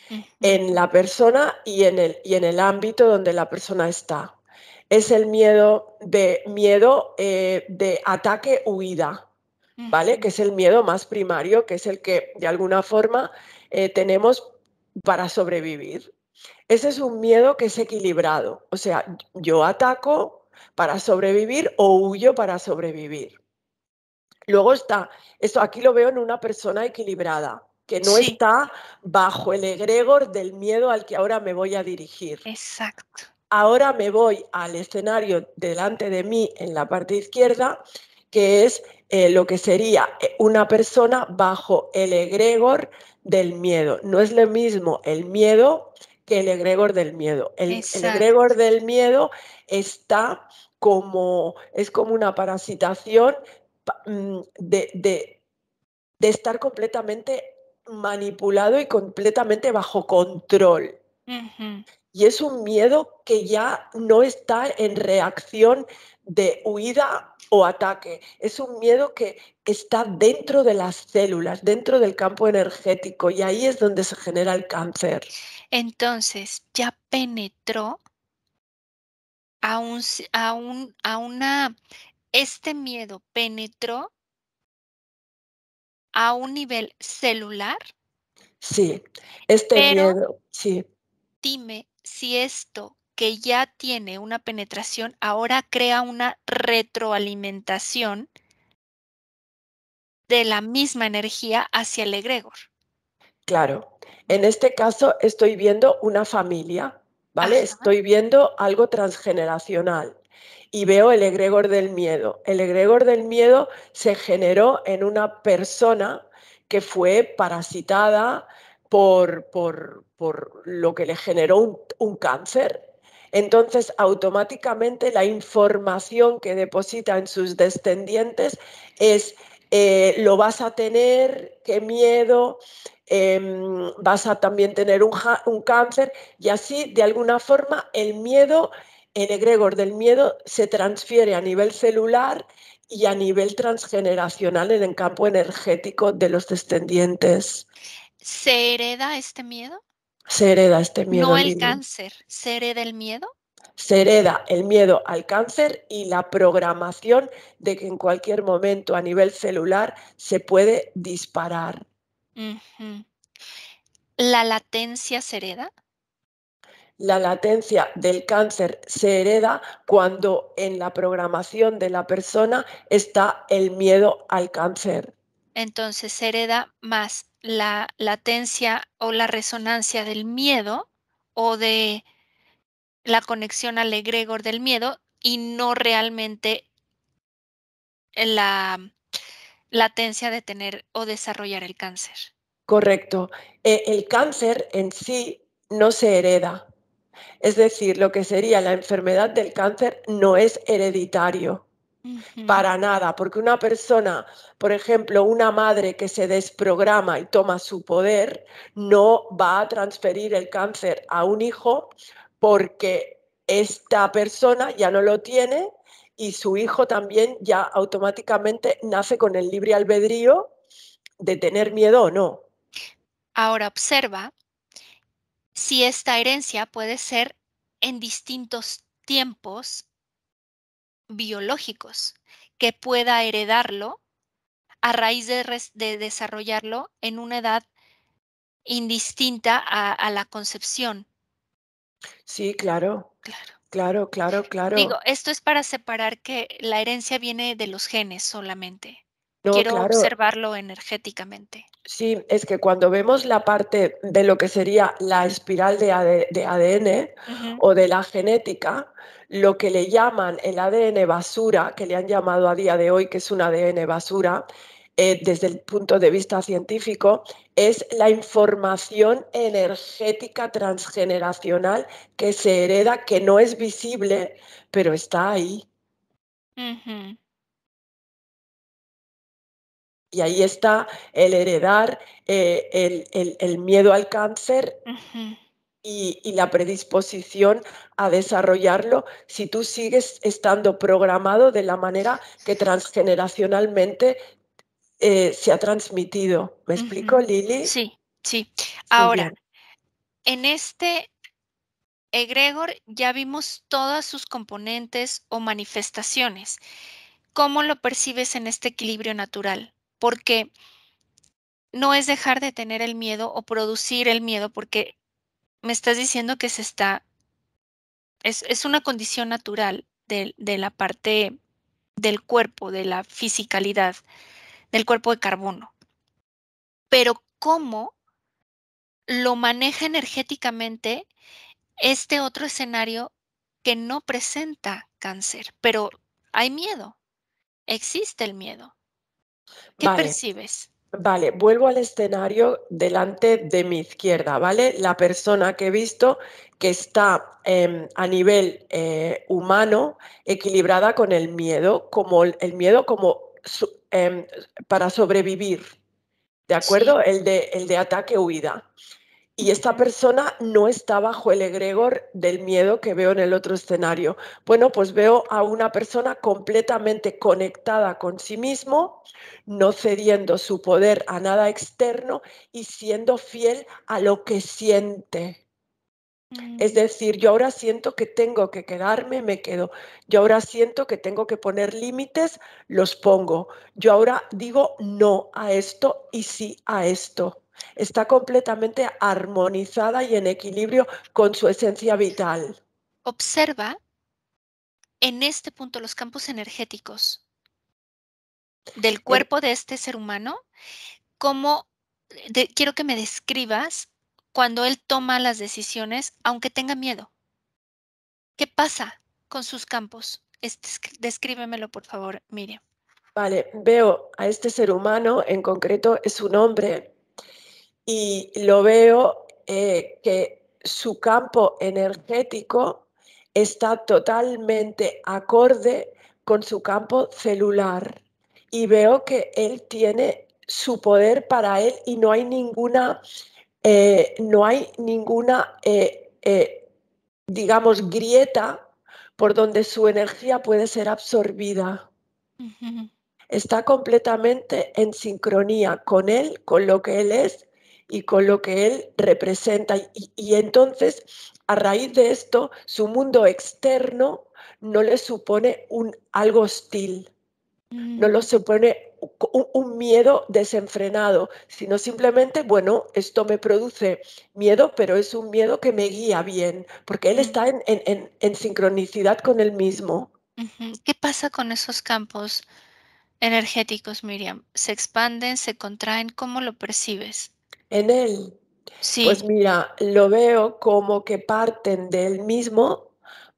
Speaker 1: Ujú,
Speaker 2: en la persona y en el ámbito donde la persona está. Es el miedo de ataque-huida, ¿vale?
Speaker 1: ujú,
Speaker 2: Que es el miedo más primario, que es el que de alguna forma tenemos para sobrevivir. Ese es un miedo que es equilibrado, o sea, yo ataco para sobrevivir o huyo para sobrevivir. Luego está, esto aquí lo veo en una persona equilibrada, que no
Speaker 1: sí,
Speaker 2: está bajo el egregor del miedo al que ahora me voy a dirigir.
Speaker 1: exacto.
Speaker 2: Ahora me voy al escenario delante de mí en la parte izquierda, que es lo que sería una persona bajo el egregor del miedo. No es lo mismo el miedo que el egregor del miedo. El
Speaker 1: Exacto.
Speaker 2: egregor del miedo está es como una parasitación de estar completamente manipulado y completamente bajo control.
Speaker 1: Ujú.
Speaker 2: Y es un miedo que ya no está en reacción de huida o ataque. Es un miedo que está dentro de las células, dentro del campo energético, y ahí es donde se genera el cáncer.
Speaker 1: Entonces, ya penetró a un, a una, este miedo penetró a un nivel celular,
Speaker 2: Sí, este
Speaker 1: pero
Speaker 2: miedo, sí,
Speaker 1: dime si esto que ya tiene una penetración ahora crea una retroalimentación de la misma energía hacia el egregor.
Speaker 2: claro. En este caso estoy viendo una familia, ¿vale?
Speaker 1: Ajá.
Speaker 2: Estoy viendo algo transgeneracional y veo el egregor del miedo. El egregor del miedo se generó en una persona que fue parasitada por lo que le generó un cáncer. Entonces, automáticamente la información que deposita en sus descendientes es, lo vas a tener, qué miedo, vas a también tener un cáncer, y así de alguna forma el miedo, el egregor del miedo se transfiere a nivel celular y a nivel transgeneracional en el campo energético de los descendientes.
Speaker 1: ¿Se hereda este miedo?
Speaker 2: Se hereda este miedo,
Speaker 1: No el
Speaker 2: Lili.
Speaker 1: cáncer, ¿se hereda el miedo?
Speaker 2: Se hereda el miedo al cáncer y la programación de que en cualquier momento a nivel celular se puede disparar.
Speaker 1: Ujú. ¿La latencia se hereda?
Speaker 2: La latencia del cáncer se hereda cuando en la programación de la persona está el miedo al cáncer.
Speaker 1: Entonces se hereda más la latencia o la resonancia del miedo o de la conexión al egregor del miedo y no realmente la latencia de tener o desarrollar el cáncer.
Speaker 2: Correcto. El cáncer en sí no se hereda. Es decir, lo que sería la enfermedad del cáncer no es hereditario.
Speaker 1: Ujú,
Speaker 2: Para nada, porque una persona, por ejemplo, una madre que se desprograma y toma su poder, no va a transferir el cáncer a un hijo porque esta persona ya no lo tiene y su hijo también ya automáticamente nace con el libre albedrío de tener miedo o no.
Speaker 1: Ahora observa si esta herencia puede ser en distintos tiempos biológicos, que pueda heredarlo a raíz de desarrollarlo en una edad indistinta a la concepción.
Speaker 2: Sí, claro,
Speaker 1: Claro.
Speaker 2: claro, claro,
Speaker 1: Digo,
Speaker 2: claro.
Speaker 1: esto es para separar que la herencia viene de los genes solamente.
Speaker 2: No,
Speaker 1: Quiero
Speaker 2: claro.
Speaker 1: observarlo energéticamente.
Speaker 2: Sí, es que cuando vemos la parte de lo que sería la espiral de ADN
Speaker 1: Ujú,
Speaker 2: o de la genética, lo que le llaman el ADN basura, que le han llamado a día de hoy que es un ADN basura, desde el punto de vista científico, es la información energética transgeneracional que se hereda, que no es visible, pero está ahí.
Speaker 1: ujú,
Speaker 2: Y ahí está el heredar, el miedo al cáncer
Speaker 1: ujú,
Speaker 2: y la predisposición a desarrollarlo si tú sigues estando programado de la manera que transgeneracionalmente se ha transmitido. ¿Me explico,
Speaker 1: ujú.
Speaker 2: Lili?
Speaker 1: Sí, sí.
Speaker 2: Muy
Speaker 1: Ahora,
Speaker 2: bien.
Speaker 1: en este egregor ya vimos todas sus componentes o manifestaciones. ¿Cómo lo percibes en este equilibrio natural? Porque no es dejar de tener el miedo o producir el miedo, porque me estás diciendo que se está es una condición natural de la parte del cuerpo, de la fisicalidad, del cuerpo de carbono. Pero, ¿cómo lo maneja energéticamente este otro escenario que no presenta cáncer? Pero hay miedo, existe el miedo. ¿Qué
Speaker 2: Vale,
Speaker 1: percibes?
Speaker 2: vale. Vuelvo al escenario delante de mi izquierda, ¿vale? La persona que he visto que está a nivel humano equilibrada con el miedo, como el miedo como para sobrevivir. ¿De
Speaker 1: Sí.
Speaker 2: acuerdo? El de ataque-huida. Y esta
Speaker 1: Ujú,
Speaker 2: persona no está bajo el egregor del miedo que veo en el otro escenario. Bueno, pues veo a una persona completamente conectada con sí mismo, no cediendo su poder a nada externo y siendo fiel a lo que siente. Es
Speaker 1: mm,
Speaker 2: decir, yo ahora siento que tengo que quedarme, me quedo. Yo ahora siento que tengo que poner límites, los pongo. Yo ahora digo no a esto y sí a esto. Está completamente armonizada y en equilibrio con su esencia vital.
Speaker 1: observa en este punto los campos energéticos del
Speaker 2: En-
Speaker 1: cuerpo de este ser humano. ¿Cómo? Quiero que me describas cuando él toma las decisiones, aunque tenga miedo. ¿Qué pasa con sus campos? Descríbemelo, por favor, Miriam.
Speaker 2: vale, veo a este ser humano, en concreto es un hombre, y lo veo que su campo energético está totalmente acorde con su campo celular y veo que él tiene su poder para él y no hay ninguna, digamos, grieta por donde su energía puede ser absorbida.
Speaker 1: Ujú.
Speaker 2: Está completamente en sincronía con él, con lo que él es y con lo que él representa. Y entonces, a raíz de esto, su mundo externo no le supone algo hostil, no lo supone un miedo desenfrenado, sino simplemente, bueno, esto me produce miedo, pero es un miedo que me guía bien, porque él está en sincronicidad con él mismo.
Speaker 1: Ujú. ¿Qué pasa con esos campos energéticos, Miriam? ¿Se expanden, se contraen? ¿Cómo lo percibes?
Speaker 2: En él,
Speaker 1: Sí.
Speaker 2: pues mira, lo veo como que parten del mismo,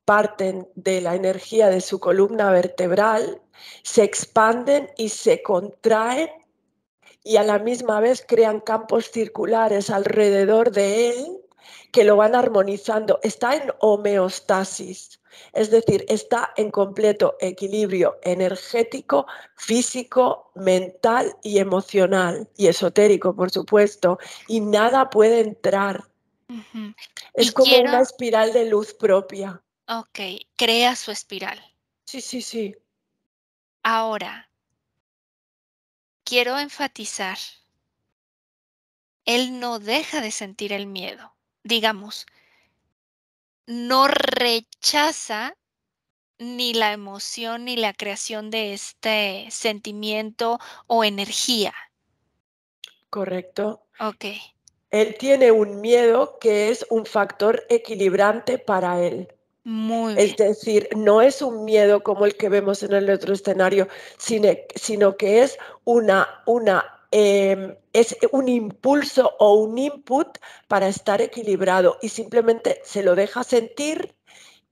Speaker 2: parten de la energía de su columna vertebral, se expanden y se contraen y a la misma vez crean campos circulares alrededor de él que lo van armonizando. Está en homeostasis, es decir, está en completo equilibrio energético, físico, mental y emocional y esotérico, por supuesto, y nada puede entrar.
Speaker 1: Ujú.
Speaker 2: Es
Speaker 1: Y
Speaker 2: como una
Speaker 1: quiero,
Speaker 2: espiral de luz propia.
Speaker 1: crea su espiral.
Speaker 2: Sí, sí, sí.
Speaker 1: Ahora, quiero enfatizar, él no deja de sentir el miedo. Digamos, no rechaza ni la emoción ni la creación de este sentimiento o energía.
Speaker 2: Correcto.
Speaker 1: Okey,
Speaker 2: Él tiene un miedo que es un factor equilibrante para él.
Speaker 1: muy
Speaker 2: Es
Speaker 1: bien,
Speaker 2: decir, no es un miedo como el que vemos en el otro escenario, sino que es es un impulso o un input para estar equilibrado y simplemente se lo deja sentir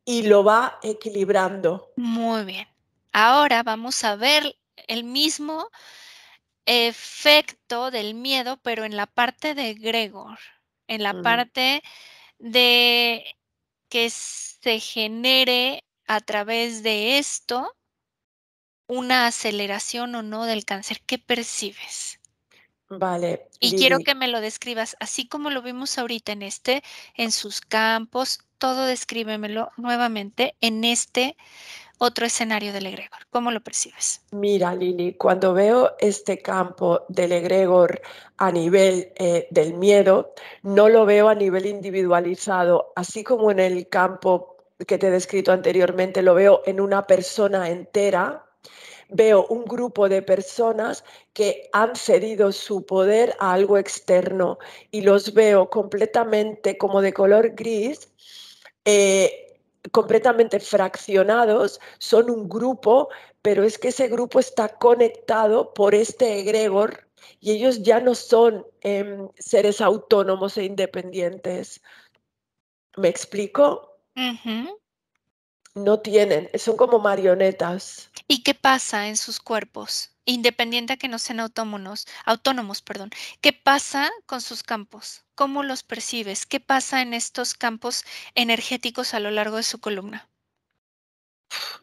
Speaker 2: y lo va equilibrando.
Speaker 1: muy bien. Ahora vamos a ver el mismo efecto del miedo, pero en la parte de egregor, en la
Speaker 2: Ujú.
Speaker 1: parte de que se genere a través de esto una aceleración o no del cáncer. ¿Qué percibes?
Speaker 2: Vale,
Speaker 1: Y quiero
Speaker 2: Lili.
Speaker 1: que me lo describas así como lo vimos ahorita en sus campos, todo descríbemelo nuevamente en este otro escenario del egregor. ¿Cómo lo percibes?
Speaker 2: Mira, Lili, cuando veo este campo del egregor a nivel del miedo, no lo veo a nivel individualizado, así como en el campo que te he descrito anteriormente, lo veo en una persona entera. Veo un grupo de personas que han cedido su poder a algo externo y los veo completamente como de color gris, completamente fraccionados, son un grupo, pero es que ese grupo está conectado por este egregor y ellos ya no son seres autónomos e independientes. ¿Me explico?
Speaker 1: Ujú.
Speaker 2: No tienen, son como marionetas.
Speaker 1: ¿Y qué pasa en sus cuerpos? Independiente a que no sean autónomos, perdón. ¿Qué pasa con sus campos? ¿Cómo los percibes? ¿Qué pasa en estos campos energéticos a lo largo de su columna?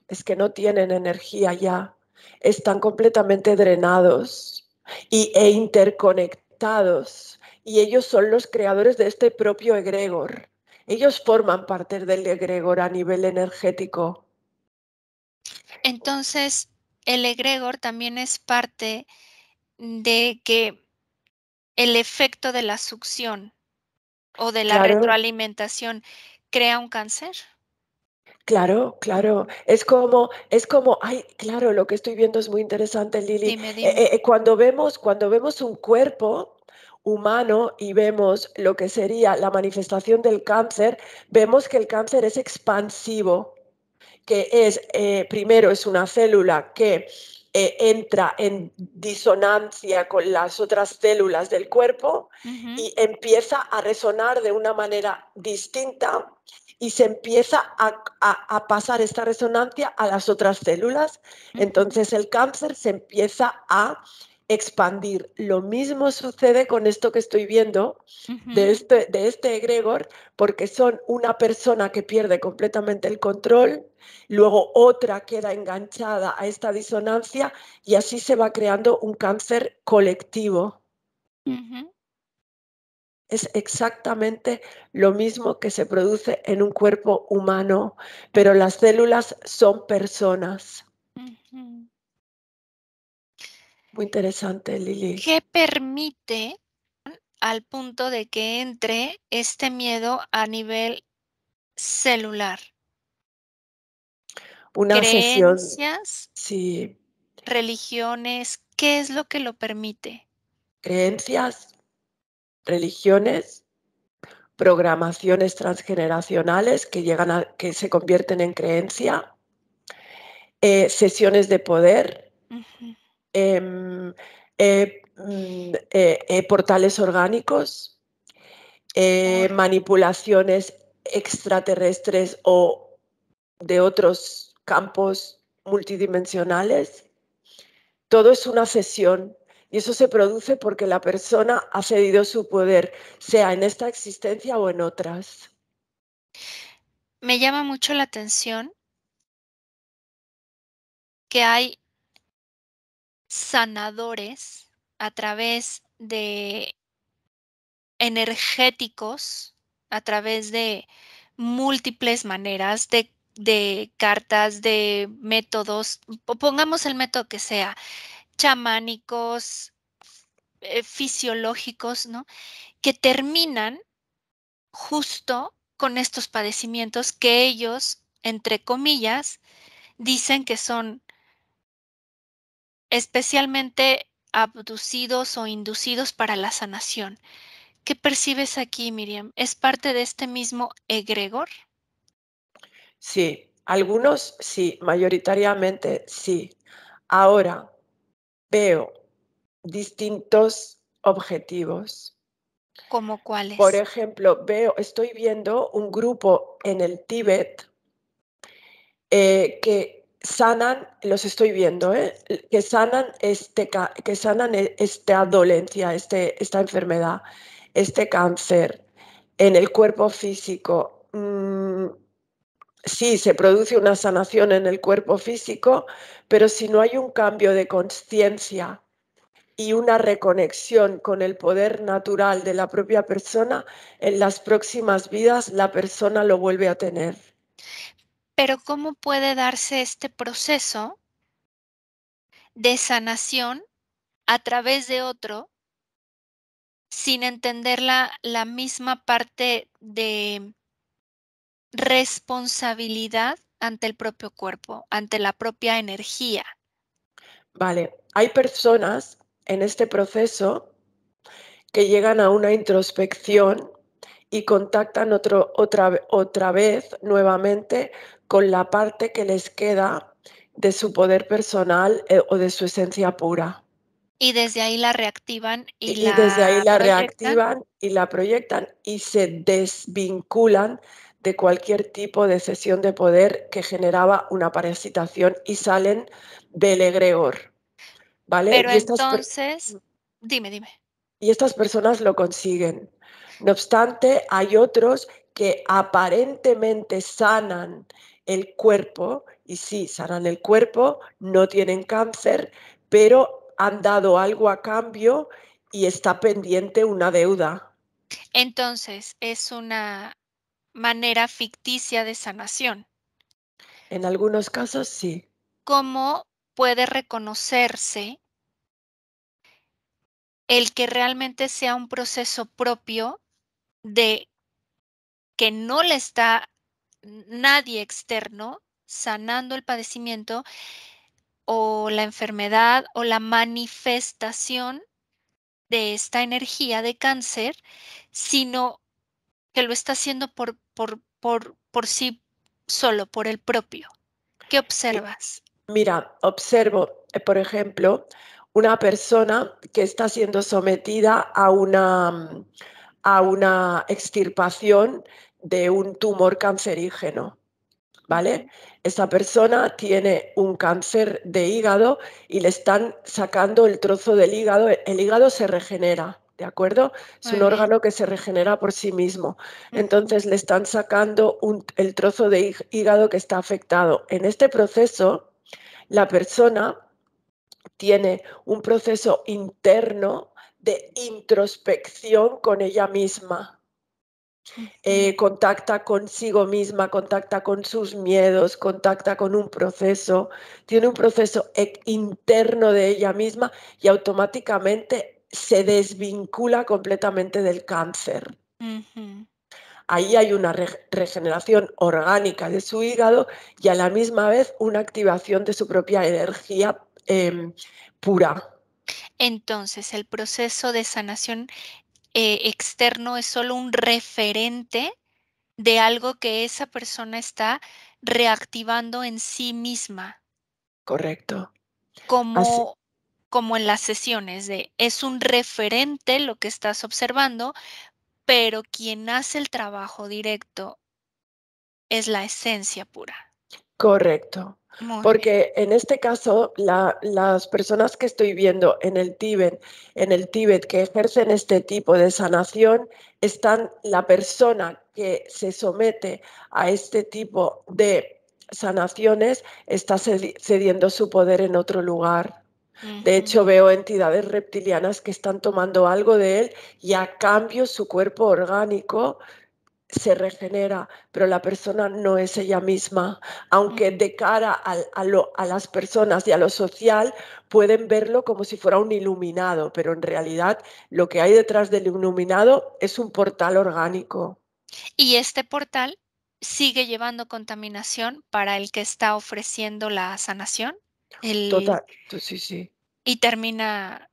Speaker 2: Es que no tienen energía ya, están completamente drenados e interconectados. Y ellos son los creadores de este propio egregor. Ellos forman parte del egregor a nivel energético.
Speaker 1: Entonces, el egregor también es parte de que el efecto de la succión o de la
Speaker 2: Claro,
Speaker 1: retroalimentación crea un cáncer.
Speaker 2: claro, claro. Ay, claro, lo que estoy viendo es muy interesante, Lili.
Speaker 1: Dime, dime.
Speaker 2: Cuando vemos un cuerpo humano y vemos lo que sería la manifestación del cáncer, vemos que el cáncer es expansivo, que es, primero, es una célula que entra en disonancia con las otras células del cuerpo
Speaker 1: Ujú,
Speaker 2: y empieza a resonar de una manera distinta y se empieza a pasar esta resonancia a las otras células.
Speaker 1: ujú.
Speaker 2: Entonces el cáncer se empieza a expandir. Lo mismo sucede con esto que estoy viendo de este egregor, porque son una persona que pierde completamente el control, luego otra queda enganchada a esta disonancia y así se va creando un cáncer colectivo. Es exactamente lo mismo que se produce en un cuerpo humano, pero las células son personas. Muy interesante, Lili.
Speaker 1: ¿Qué permite al punto de que entre este miedo a nivel celular?
Speaker 2: Una sesión,
Speaker 1: Creencias,
Speaker 2: sí,
Speaker 1: religiones, ¿qué es lo que lo permite?
Speaker 2: creencias, religiones, programaciones transgeneracionales que que se convierten en creencia, sesiones de poder, portales orgánicos, manipulaciones extraterrestres o de otros campos multidimensionales. Todo es una cesión y eso se produce porque la persona ha cedido su poder, sea en esta existencia o en otras.
Speaker 1: Me llama mucho la atención que hay sanadores a través de energéticos, a través de múltiples maneras, de cartas, de métodos, pongamos el método que sea, chamánicos, fisiológicos, ¿no? Que terminan justo con estos padecimientos que ellos, entre comillas, dicen que son especialmente abducidos o inducidos para la sanación. ¿Qué percibes aquí, Miriam? ¿Es parte de este mismo egregor?
Speaker 2: Sí, algunos sí, mayoritariamente sí. Ahora veo distintos objetivos.
Speaker 1: ¿Cómo
Speaker 2: Por
Speaker 1: cuáles?
Speaker 2: ejemplo, estoy viendo un grupo en el Tíbet que sanan, los estoy viendo, que sanan, esta dolencia, esta enfermedad, este cáncer en el cuerpo físico. Sí, se produce una sanación en el cuerpo físico, pero si no hay un cambio de conciencia y una reconexión con el poder natural de la propia persona, en las próximas vidas la persona lo vuelve a tener.
Speaker 1: Pero ¿cómo puede darse este proceso de sanación a través de otro sin entender la misma parte de responsabilidad ante el propio cuerpo, ante la propia energía?
Speaker 2: Vale, hay personas en este proceso que llegan a una introspección y contactan otra vez nuevamente con la parte que les queda de su poder personal o de su esencia pura.
Speaker 1: Y desde ahí la reactivan y
Speaker 2: Y desde ahí
Speaker 1: la
Speaker 2: la
Speaker 1: proyectan.
Speaker 2: reactivan y la proyectan y se desvinculan de cualquier tipo de cesión de poder que generaba una parasitación y salen del egregor, ¿vale?
Speaker 1: Pero entonces, dime.
Speaker 2: Y estas personas lo consiguen. No obstante, hay otros que aparentemente sanan el cuerpo, y sí, sanan el cuerpo, no tienen cáncer, pero han dado algo a cambio y está pendiente una deuda.
Speaker 1: Entonces, es una manera ficticia de sanación.
Speaker 2: En algunos casos sí.
Speaker 1: ¿Cómo puede reconocerse el que realmente sea un proceso propio de que no le está nadie externo sanando el padecimiento o la enfermedad o la manifestación de esta energía de cáncer, sino que lo está haciendo por sí solo, por el propio? ¿Qué
Speaker 2: Mi-
Speaker 1: observas?
Speaker 2: Mira, observo, por ejemplo, una persona que está siendo sometida a una extirpación de un tumor cancerígeno, ¿vale? Esa persona tiene un cáncer de hígado y le están sacando el trozo del hígado. El hígado se regenera, ¿de acuerdo? Es un
Speaker 1: Muy bien.
Speaker 2: órgano que se regenera por sí mismo.
Speaker 1: Ujú.
Speaker 2: Entonces le están sacando el trozo de hígado que está afectado. En este proceso, la persona tiene un proceso interno de introspección con ella misma.
Speaker 1: Ujú.
Speaker 2: Contacta consigo misma, contacta con sus miedos, contacta con un proceso, tiene un proceso interno de ella misma y automáticamente se desvincula completamente del cáncer.
Speaker 1: Ujú.
Speaker 2: Ahí hay una regeneración orgánica de su hígado y a la misma vez una activación de su propia energía pura.
Speaker 1: Entonces, el proceso de sanación externo es solo un referente de algo que esa persona está reactivando en sí misma,
Speaker 2: Correcto. Así,
Speaker 1: como, como en las sesiones de es un referente lo que estás observando, pero quien hace el trabajo directo es la esencia pura.
Speaker 2: correcto.
Speaker 1: Muy bien.
Speaker 2: Porque en este caso, las personas que estoy viendo en el Tíbet que ejercen este tipo de sanación, están la persona que se somete a este tipo de sanaciones, está cediendo su poder en otro lugar. De hecho,
Speaker 1: Ujú.
Speaker 2: veo entidades reptilianas que están tomando algo de él y a cambio su cuerpo orgánico se regenera, pero la persona no es ella misma, aunque de cara a las personas y a lo social pueden verlo como si fuera un iluminado, pero en realidad lo que hay detrás del iluminado es un portal orgánico.
Speaker 1: Y este portal sigue llevando contaminación para el que está ofreciendo la sanación, el
Speaker 2: Total, sí, sí,
Speaker 1: y termina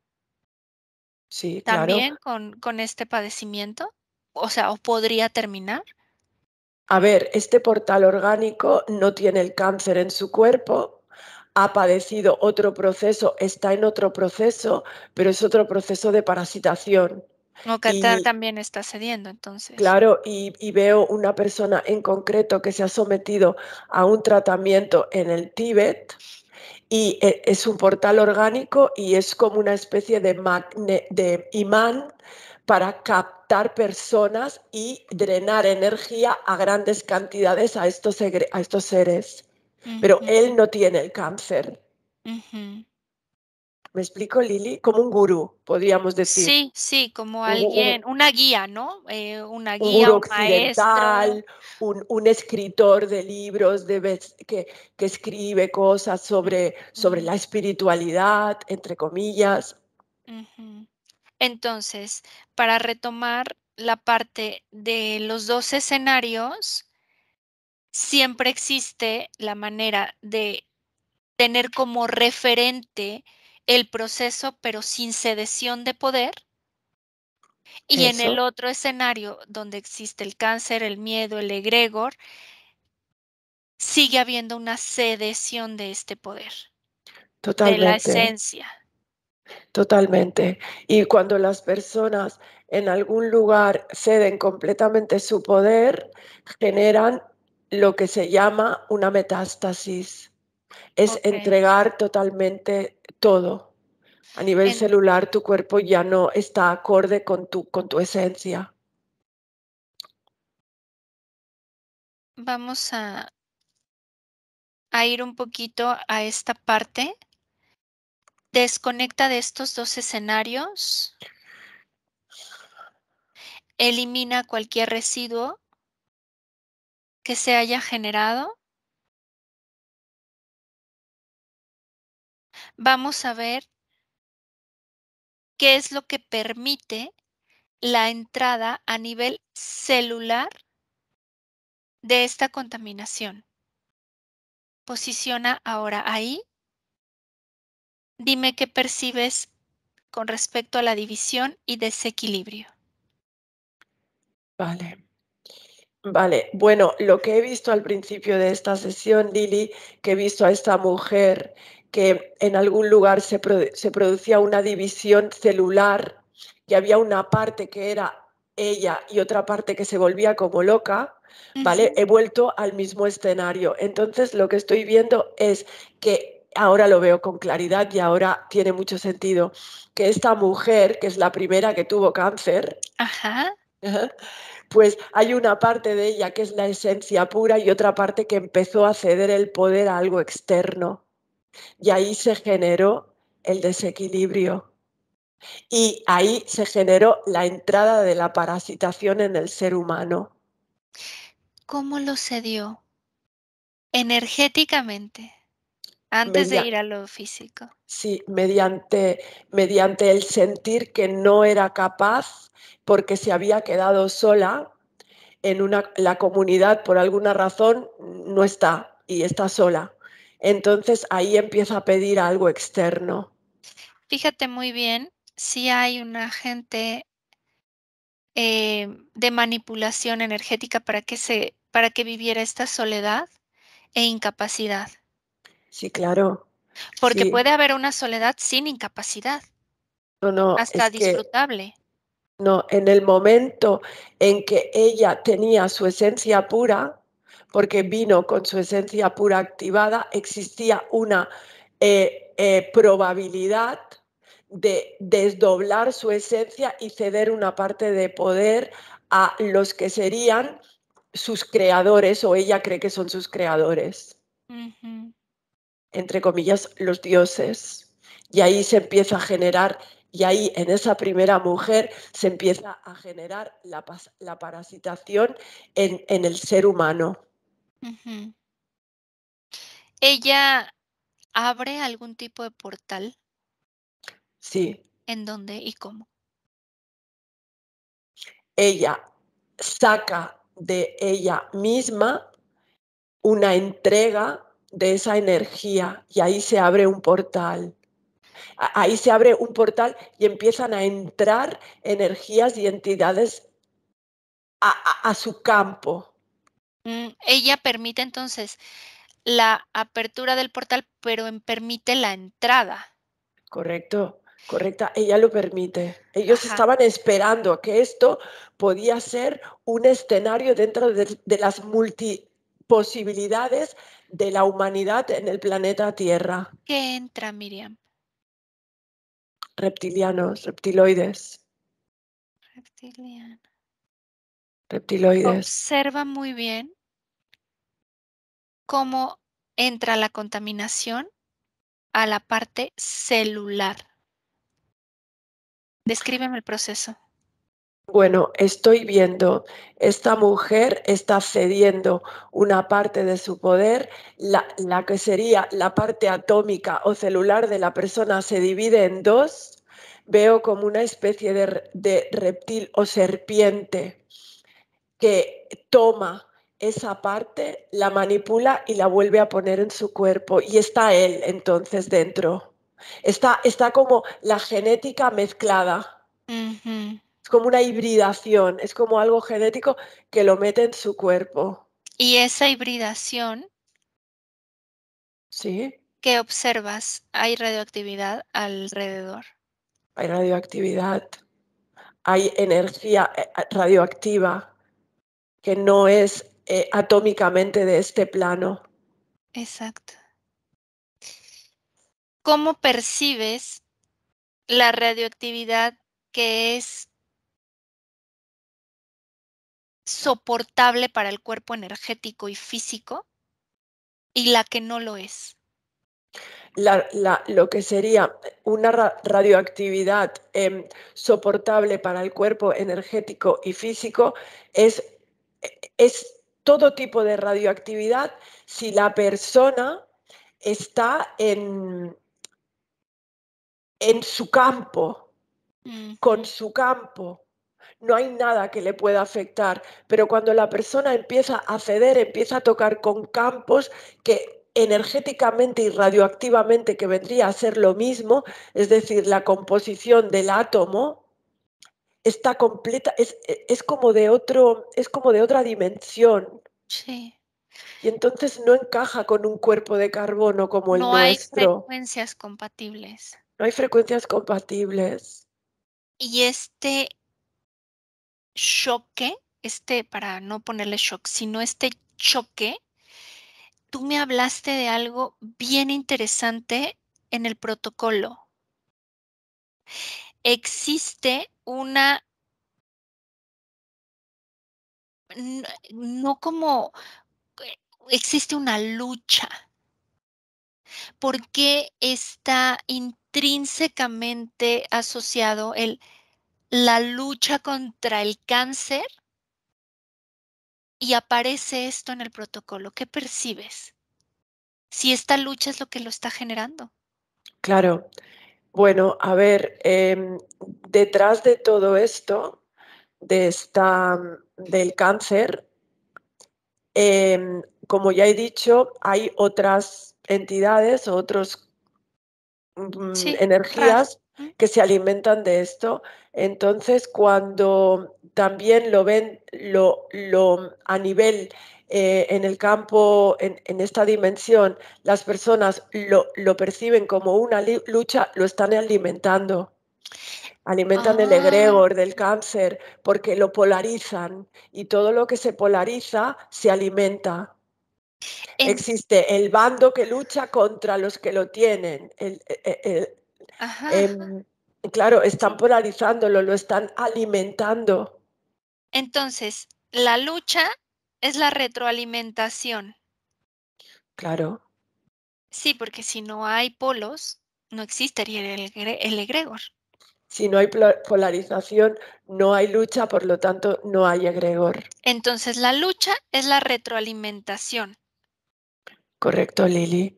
Speaker 2: sí, claro.
Speaker 1: también con este padecimiento, o sea, ¿o podría terminar?
Speaker 2: A ver, este portal orgánico no tiene el cáncer en su cuerpo, ha padecido otro proceso, está en otro proceso, pero es otro proceso de parasitación.
Speaker 1: O Qatar
Speaker 2: Y
Speaker 1: también está cediendo, entonces.
Speaker 2: claro, y veo una persona en concreto que se ha sometido a un tratamiento en el Tíbet y es un portal orgánico y es como una especie de imán para captar personas y drenar energía a grandes cantidades a estos seres. Pero
Speaker 1: Ujú,
Speaker 2: él no tiene el cáncer.
Speaker 1: ujú.
Speaker 2: ¿Me explico, Lili? Como un gurú, podríamos decir.
Speaker 1: Sí, sí, como
Speaker 2: Un, gu-
Speaker 1: alguien, una guía, ¿no? Una
Speaker 2: un
Speaker 1: guía,
Speaker 2: gurú
Speaker 1: un maestro.
Speaker 2: occidental, un escritor de libros que escribe cosas sobre
Speaker 1: Ujú,
Speaker 2: la espiritualidad, entre comillas.
Speaker 1: ujú. Entonces, para retomar la parte de los 2 escenarios, siempre existe la manera de tener como referente el proceso, pero sin cedición de poder. Y en el
Speaker 2: Eso,
Speaker 1: otro escenario, donde existe el cáncer, el miedo, el egregor, sigue habiendo una cedición de este poder, de la
Speaker 2: totalmente,
Speaker 1: esencia.
Speaker 2: totalmente. Y cuando las personas en algún lugar ceden completamente su poder, generan lo que se llama una metástasis. Es
Speaker 1: Okey.
Speaker 2: entregar totalmente todo. A nivel
Speaker 1: En
Speaker 2: celular, tu cuerpo ya no está acorde con tu esencia.
Speaker 1: vamos a ir un poquito a esta parte. Desconecta de estos 2 escenarios, elimina cualquier residuo que se haya generado. Vamos a ver qué es lo que permite la entrada a nivel celular de esta contaminación. Posiciona ahora ahí. Dime qué percibes con respecto a la división y desequilibrio.
Speaker 2: Vale. Vale, bueno, lo que he visto al principio de esta sesión, Lili, que he visto a esta mujer que en algún lugar se producía una división celular, que había una parte que era ella y otra parte que se volvía como loca, ¿vale? He vuelto al mismo escenario. Entonces lo que estoy viendo es que ahora lo veo con claridad y ahora tiene mucho sentido, que esta mujer, que es la primera que tuvo cáncer,
Speaker 1: Ajá.
Speaker 2: pues hay una parte de ella que es la esencia pura y otra parte que empezó a ceder el poder a algo externo. Y ahí se generó el desequilibrio. Y ahí se generó la entrada de la parasitación en el ser humano.
Speaker 1: ¿Cómo lo cedió? Energéticamente, antes de
Speaker 2: Media-
Speaker 1: ir a lo físico.
Speaker 2: sí, mediante el sentir que no era capaz porque se había quedado sola en la comunidad por alguna razón no está y está sola. Entonces ahí empieza a pedir algo externo.
Speaker 1: Fíjate muy bien si hay un agente de manipulación energética para que viviera esta soledad e incapacidad,
Speaker 2: Sí, claro.
Speaker 1: porque
Speaker 2: Sí.
Speaker 1: puede haber una soledad sin incapacidad,
Speaker 2: No, no,
Speaker 1: hasta
Speaker 2: es que
Speaker 1: disfrutable.
Speaker 2: no, en el momento en que ella tenía su esencia pura, porque vino con su esencia pura activada, existía una probabilidad de desdoblar su esencia y ceder una parte de poder a los que serían sus creadores, o ella cree que son sus creadores,
Speaker 1: Ujú.
Speaker 2: entre comillas, los dioses. Y ahí se empieza a generar, y ahí en esa primera mujer se empieza a generar la parasitación en el ser humano.
Speaker 1: Ujú. ¿Ella abre algún tipo de portal?
Speaker 2: Sí,
Speaker 1: ¿En dónde y cómo?
Speaker 2: ella saca de ella misma una entrega de esa energía y ahí se abre un portal. Ahí se abre un portal y empiezan a entrar energías y entidades a su campo.
Speaker 1: Ella permite entonces la apertura del portal, pero permite la entrada.
Speaker 2: Correcto, correcta, ella lo permite. Ellos
Speaker 1: Ajá.
Speaker 2: estaban esperando que esto podía ser un escenario dentro de las multiposibilidades de la humanidad en el planeta Tierra.
Speaker 1: ¿Qué entra, Miriam?
Speaker 2: Reptilianos, reptiloides,
Speaker 1: Reptiliana.
Speaker 2: reptiloides.
Speaker 1: Observa muy bien cómo entra la contaminación a la parte celular. Descríbeme el proceso.
Speaker 2: Bueno, estoy viendo, esta mujer está cediendo una parte de su poder, la que sería la parte atómica o celular de la persona se divide en dos, veo como una especie de reptil o serpiente que toma esa parte, la manipula y la vuelve a poner en su cuerpo y está él entonces dentro. Está como la genética mezclada.
Speaker 1: Ujú.
Speaker 2: Es como una hibridación, es como algo genético que lo mete en su cuerpo.
Speaker 1: Y esa hibridación
Speaker 2: ¿Sí?
Speaker 1: que observas, hay radioactividad alrededor.
Speaker 2: Hay radioactividad, hay energía radioactiva que no es atómicamente de este plano.
Speaker 1: Exacto. ¿Cómo percibes la radioactividad que es soportable para el cuerpo energético y físico y la que no lo es?
Speaker 2: Lo que sería una radioactividad soportable para el cuerpo energético y físico es, es todo tipo de radioactividad si la persona está en su campo, con
Speaker 1: Ujú.
Speaker 2: su campo. No hay nada que le pueda afectar, pero cuando la persona empieza a ceder, empieza a tocar con campos que energéticamente y radioactivamente, que vendría a ser lo mismo, es decir, la composición del átomo está completa, es como de otra dimensión.
Speaker 1: Sí.
Speaker 2: Y entonces no encaja con un cuerpo de carbono como el
Speaker 1: No hay
Speaker 2: nuestro.
Speaker 1: frecuencias compatibles.
Speaker 2: No hay frecuencias compatibles.
Speaker 1: Y este choque, para no ponerle shock, sino este choque, tú me hablaste de algo bien interesante en el protocolo. Existe una, no como, existe una lucha. ¿Por qué está intrínsecamente asociado la lucha contra el cáncer y aparece esto en el protocolo? ¿Qué percibes? Si esta lucha es lo que lo está generando.
Speaker 2: Claro. Bueno, a ver, detrás de todo esto, del cáncer, como ya he dicho, hay otras entidades o otros
Speaker 1: Sí,
Speaker 2: energías
Speaker 1: mm,
Speaker 2: que se alimentan de esto. Entonces, cuando también lo ven a nivel en el campo, en esta dimensión, las personas lo perciben como una lucha, lo están alimentando. Alimentan el
Speaker 1: ah,
Speaker 2: egregor del cáncer porque lo polarizan y todo lo que se polariza se alimenta.
Speaker 1: en
Speaker 2: Existe el bando que lucha contra los que lo tienen.
Speaker 1: ajá,
Speaker 2: Em, claro, están
Speaker 1: sí.
Speaker 2: polarizándolo, lo están alimentando.
Speaker 1: Entonces, la lucha es la retroalimentación.
Speaker 2: Claro,
Speaker 1: Sí, porque si no hay polos, no existiría el egregor.
Speaker 2: si no hay polarización, no hay lucha, por lo tanto, no hay egregor.
Speaker 1: Entonces, la lucha es la retroalimentación.
Speaker 2: Correcto, Lili.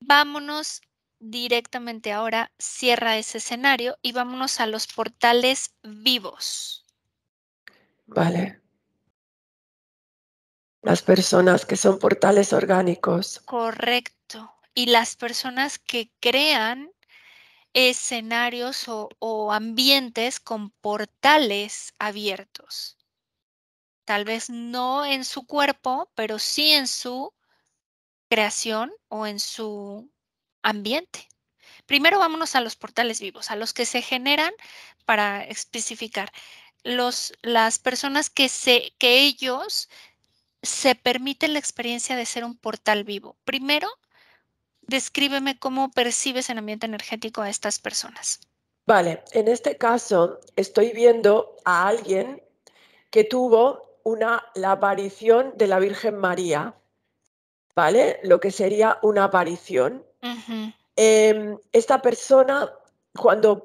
Speaker 1: Vámonos directamente ahora, cierra ese escenario y vámonos a los portales vivos.
Speaker 2: Vale. Las personas que son portales orgánicos.
Speaker 1: Correcto. Y las personas que crean escenarios o ambientes con portales abiertos. Tal vez no en su cuerpo, pero sí en su creación o en su ambiente. Primero vámonos a los portales vivos, a los que se generan para especificar. Las personas que ellos se permiten la experiencia de ser un portal vivo. Primero, descríbeme cómo percibes el ambiente energético a estas personas.
Speaker 2: Vale, en este caso estoy viendo a alguien que tuvo la aparición de la Virgen María, ¿vale? Lo que sería una aparición.
Speaker 1: Ujú.
Speaker 2: Esta persona, cuando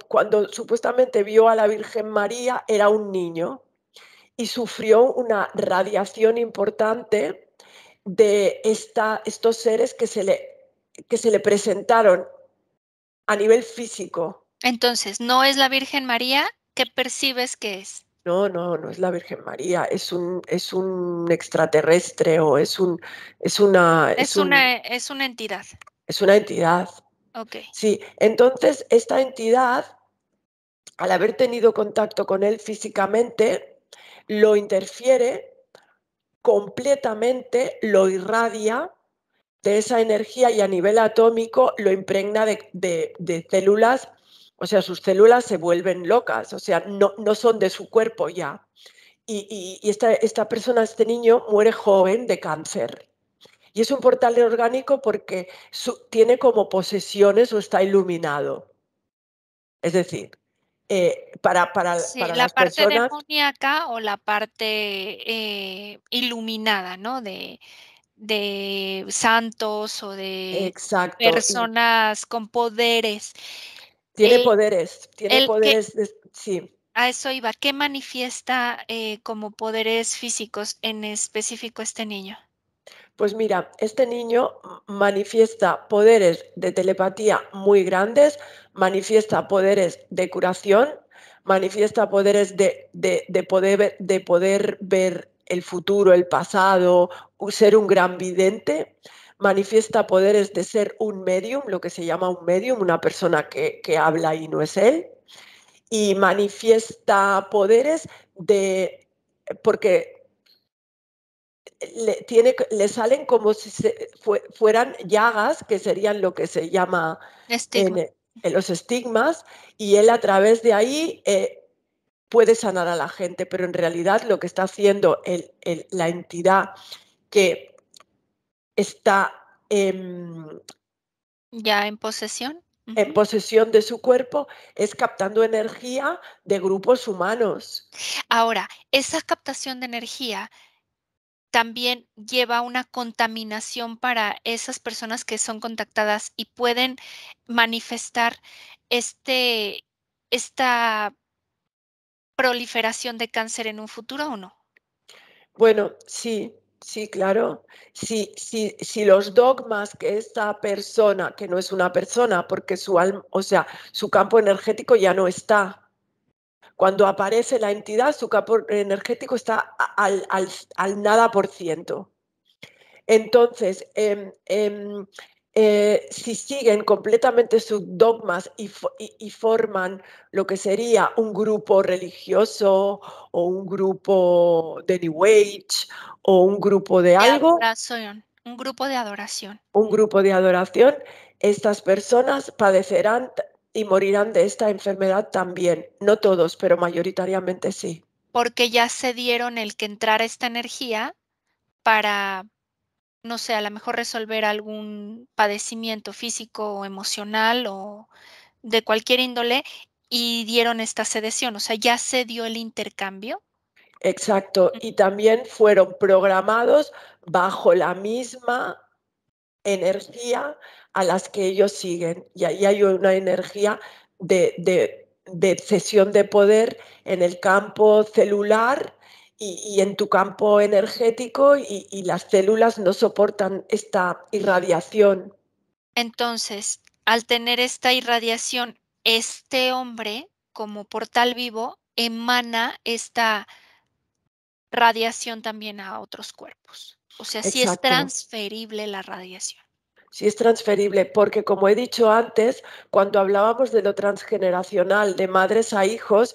Speaker 2: supuestamente vio a la Virgen María, era un niño y sufrió una radiación importante de estos seres que se le presentaron a nivel físico.
Speaker 1: Entonces, ¿no es la Virgen María? ¿Qué percibes que es?
Speaker 2: No, no, no es la Virgen María, es un extraterrestre o es una,
Speaker 1: Es una entidad.
Speaker 2: es una entidad.
Speaker 1: Ok.
Speaker 2: Sí, entonces esta entidad, al haber tenido contacto con él físicamente, lo interfiere completamente, lo irradia de esa energía y a nivel atómico lo impregna de células, o sea, sus células se vuelven locas, o sea, no son de su cuerpo ya. Y esta persona, este niño, muere joven de cáncer. Y es un portal orgánico porque tiene como posesiones o está iluminado. Es decir,
Speaker 1: Sí,
Speaker 2: para
Speaker 1: la
Speaker 2: las
Speaker 1: parte
Speaker 2: personas,
Speaker 1: demoníaca o la parte iluminada, ¿no? De santos o de
Speaker 2: exacto, y
Speaker 1: personas con poderes. Eh,
Speaker 2: tiene
Speaker 1: el que
Speaker 2: poderes, sí.
Speaker 1: a eso iba, ¿qué manifiesta como poderes físicos en específico este niño?
Speaker 2: Pues mira, este niño manifiesta poderes de telepatía muy grandes, manifiesta poderes de curación, manifiesta poderes de poder ver el futuro, el pasado, ser un gran vidente, manifiesta poderes de ser un medium, lo que se llama un medium, una persona que habla y no es él, y manifiesta poderes porque le salen como si fueran llagas, que serían lo que se llama
Speaker 1: Estigma.
Speaker 2: en los estigmas, y él a través de ahí puede sanar a la gente, pero en realidad lo que está haciendo la entidad que está
Speaker 1: ya en posesión.
Speaker 2: en posesión de su cuerpo es captando energía de grupos humanos.
Speaker 1: Ahora, esa captación de energía también lleva una contaminación para esas personas que son contactadas y pueden manifestar esta proliferación de cáncer en un futuro, ¿o no?
Speaker 2: Bueno, sí, sí, claro. Si los dogmas que esta persona, que no es una persona, porque su alma, o sea, su campo energético ya no está. Cuando aparece la entidad, su campo energético está al nada por ciento. Entonces, si siguen completamente sus dogmas y forman lo que sería un grupo religioso o un grupo de New Age o un grupo de
Speaker 1: De
Speaker 2: algo,
Speaker 1: adoración, un grupo de adoración,
Speaker 2: un grupo de adoración, estas personas padecerán y morirán de esta enfermedad también. No todos, pero mayoritariamente sí.
Speaker 1: porque ya se dieron el que entrara esta energía para, no sé, a lo mejor resolver algún padecimiento físico o emocional o de cualquier índole y dieron esta sedación, o sea, ya se dio el intercambio.
Speaker 2: Exacto. Y también fueron programados bajo la misma energía a las que ellos siguen. Y ahí hay una energía de cesión de poder en el campo celular y en tu campo energético y las células no soportan esta irradiación.
Speaker 1: Entonces, al tener esta irradiación, este hombre, como portal vivo, emana esta radiación también a otros cuerpos. O sea, sí es
Speaker 2: Exacto.
Speaker 1: transferible la radiación.
Speaker 2: Sí es transferible, porque como he dicho antes, cuando hablábamos de lo transgeneracional, de madres a hijos,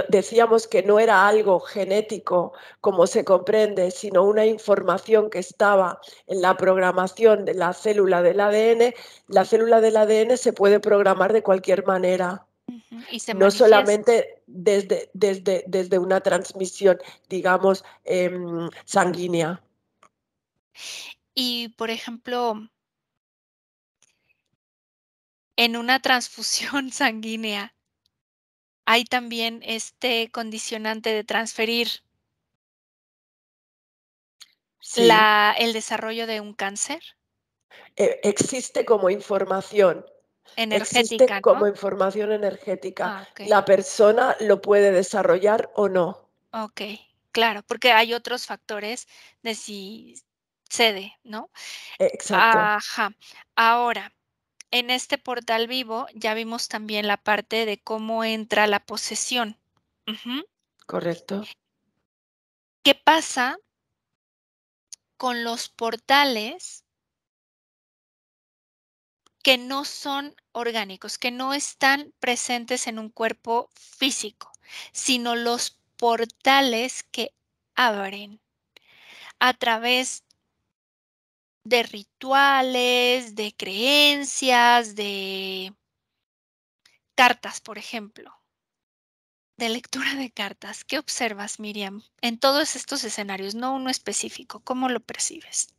Speaker 2: decíamos que no era algo genético, como se comprende, sino una información que estaba en la programación de la célula del ADN. La célula del ADN se puede programar de cualquier manera,
Speaker 1: Y se
Speaker 2: no
Speaker 1: manifiesta.
Speaker 2: solamente desde una transmisión, digamos, sanguínea.
Speaker 1: Y, por ejemplo, en una transfusión sanguínea, hay también este condicionante de transferir
Speaker 2: Sí.
Speaker 1: el desarrollo de un cáncer
Speaker 2: Existe como información, existe
Speaker 1: energética,
Speaker 2: como
Speaker 1: ¿no?
Speaker 2: información energética.
Speaker 1: Ah, okey,
Speaker 2: La persona lo puede desarrollar o no.
Speaker 1: okey, claro, porque hay otros factores de si cede, ¿no?
Speaker 2: Exacto,
Speaker 1: Ajá. Ahora, en este portal vivo ya vimos también la parte de cómo entra la posesión. Ujú.
Speaker 2: correcto.
Speaker 1: ¿Qué pasa con los portales que no son orgánicos, que no están presentes en un cuerpo físico, sino los portales que abren a través de rituales, de creencias, de cartas, por ejemplo, de lectura de cartas? ¿Qué observas, Miriam, en todos estos escenarios, no uno específico? ¿Cómo lo percibes?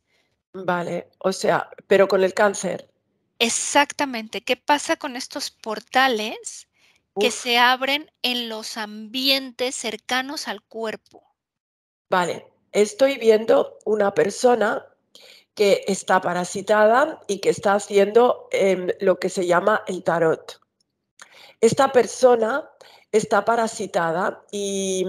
Speaker 2: Vale, o sea, pero con el cáncer.
Speaker 1: Exactamente, ¿qué pasa con estos portales que
Speaker 2: Uf,
Speaker 1: se abren en los ambientes cercanos al cuerpo?
Speaker 2: vale. Estoy viendo una persona que está parasitada y que está haciendo lo que se llama el tarot. Esta persona está parasitada y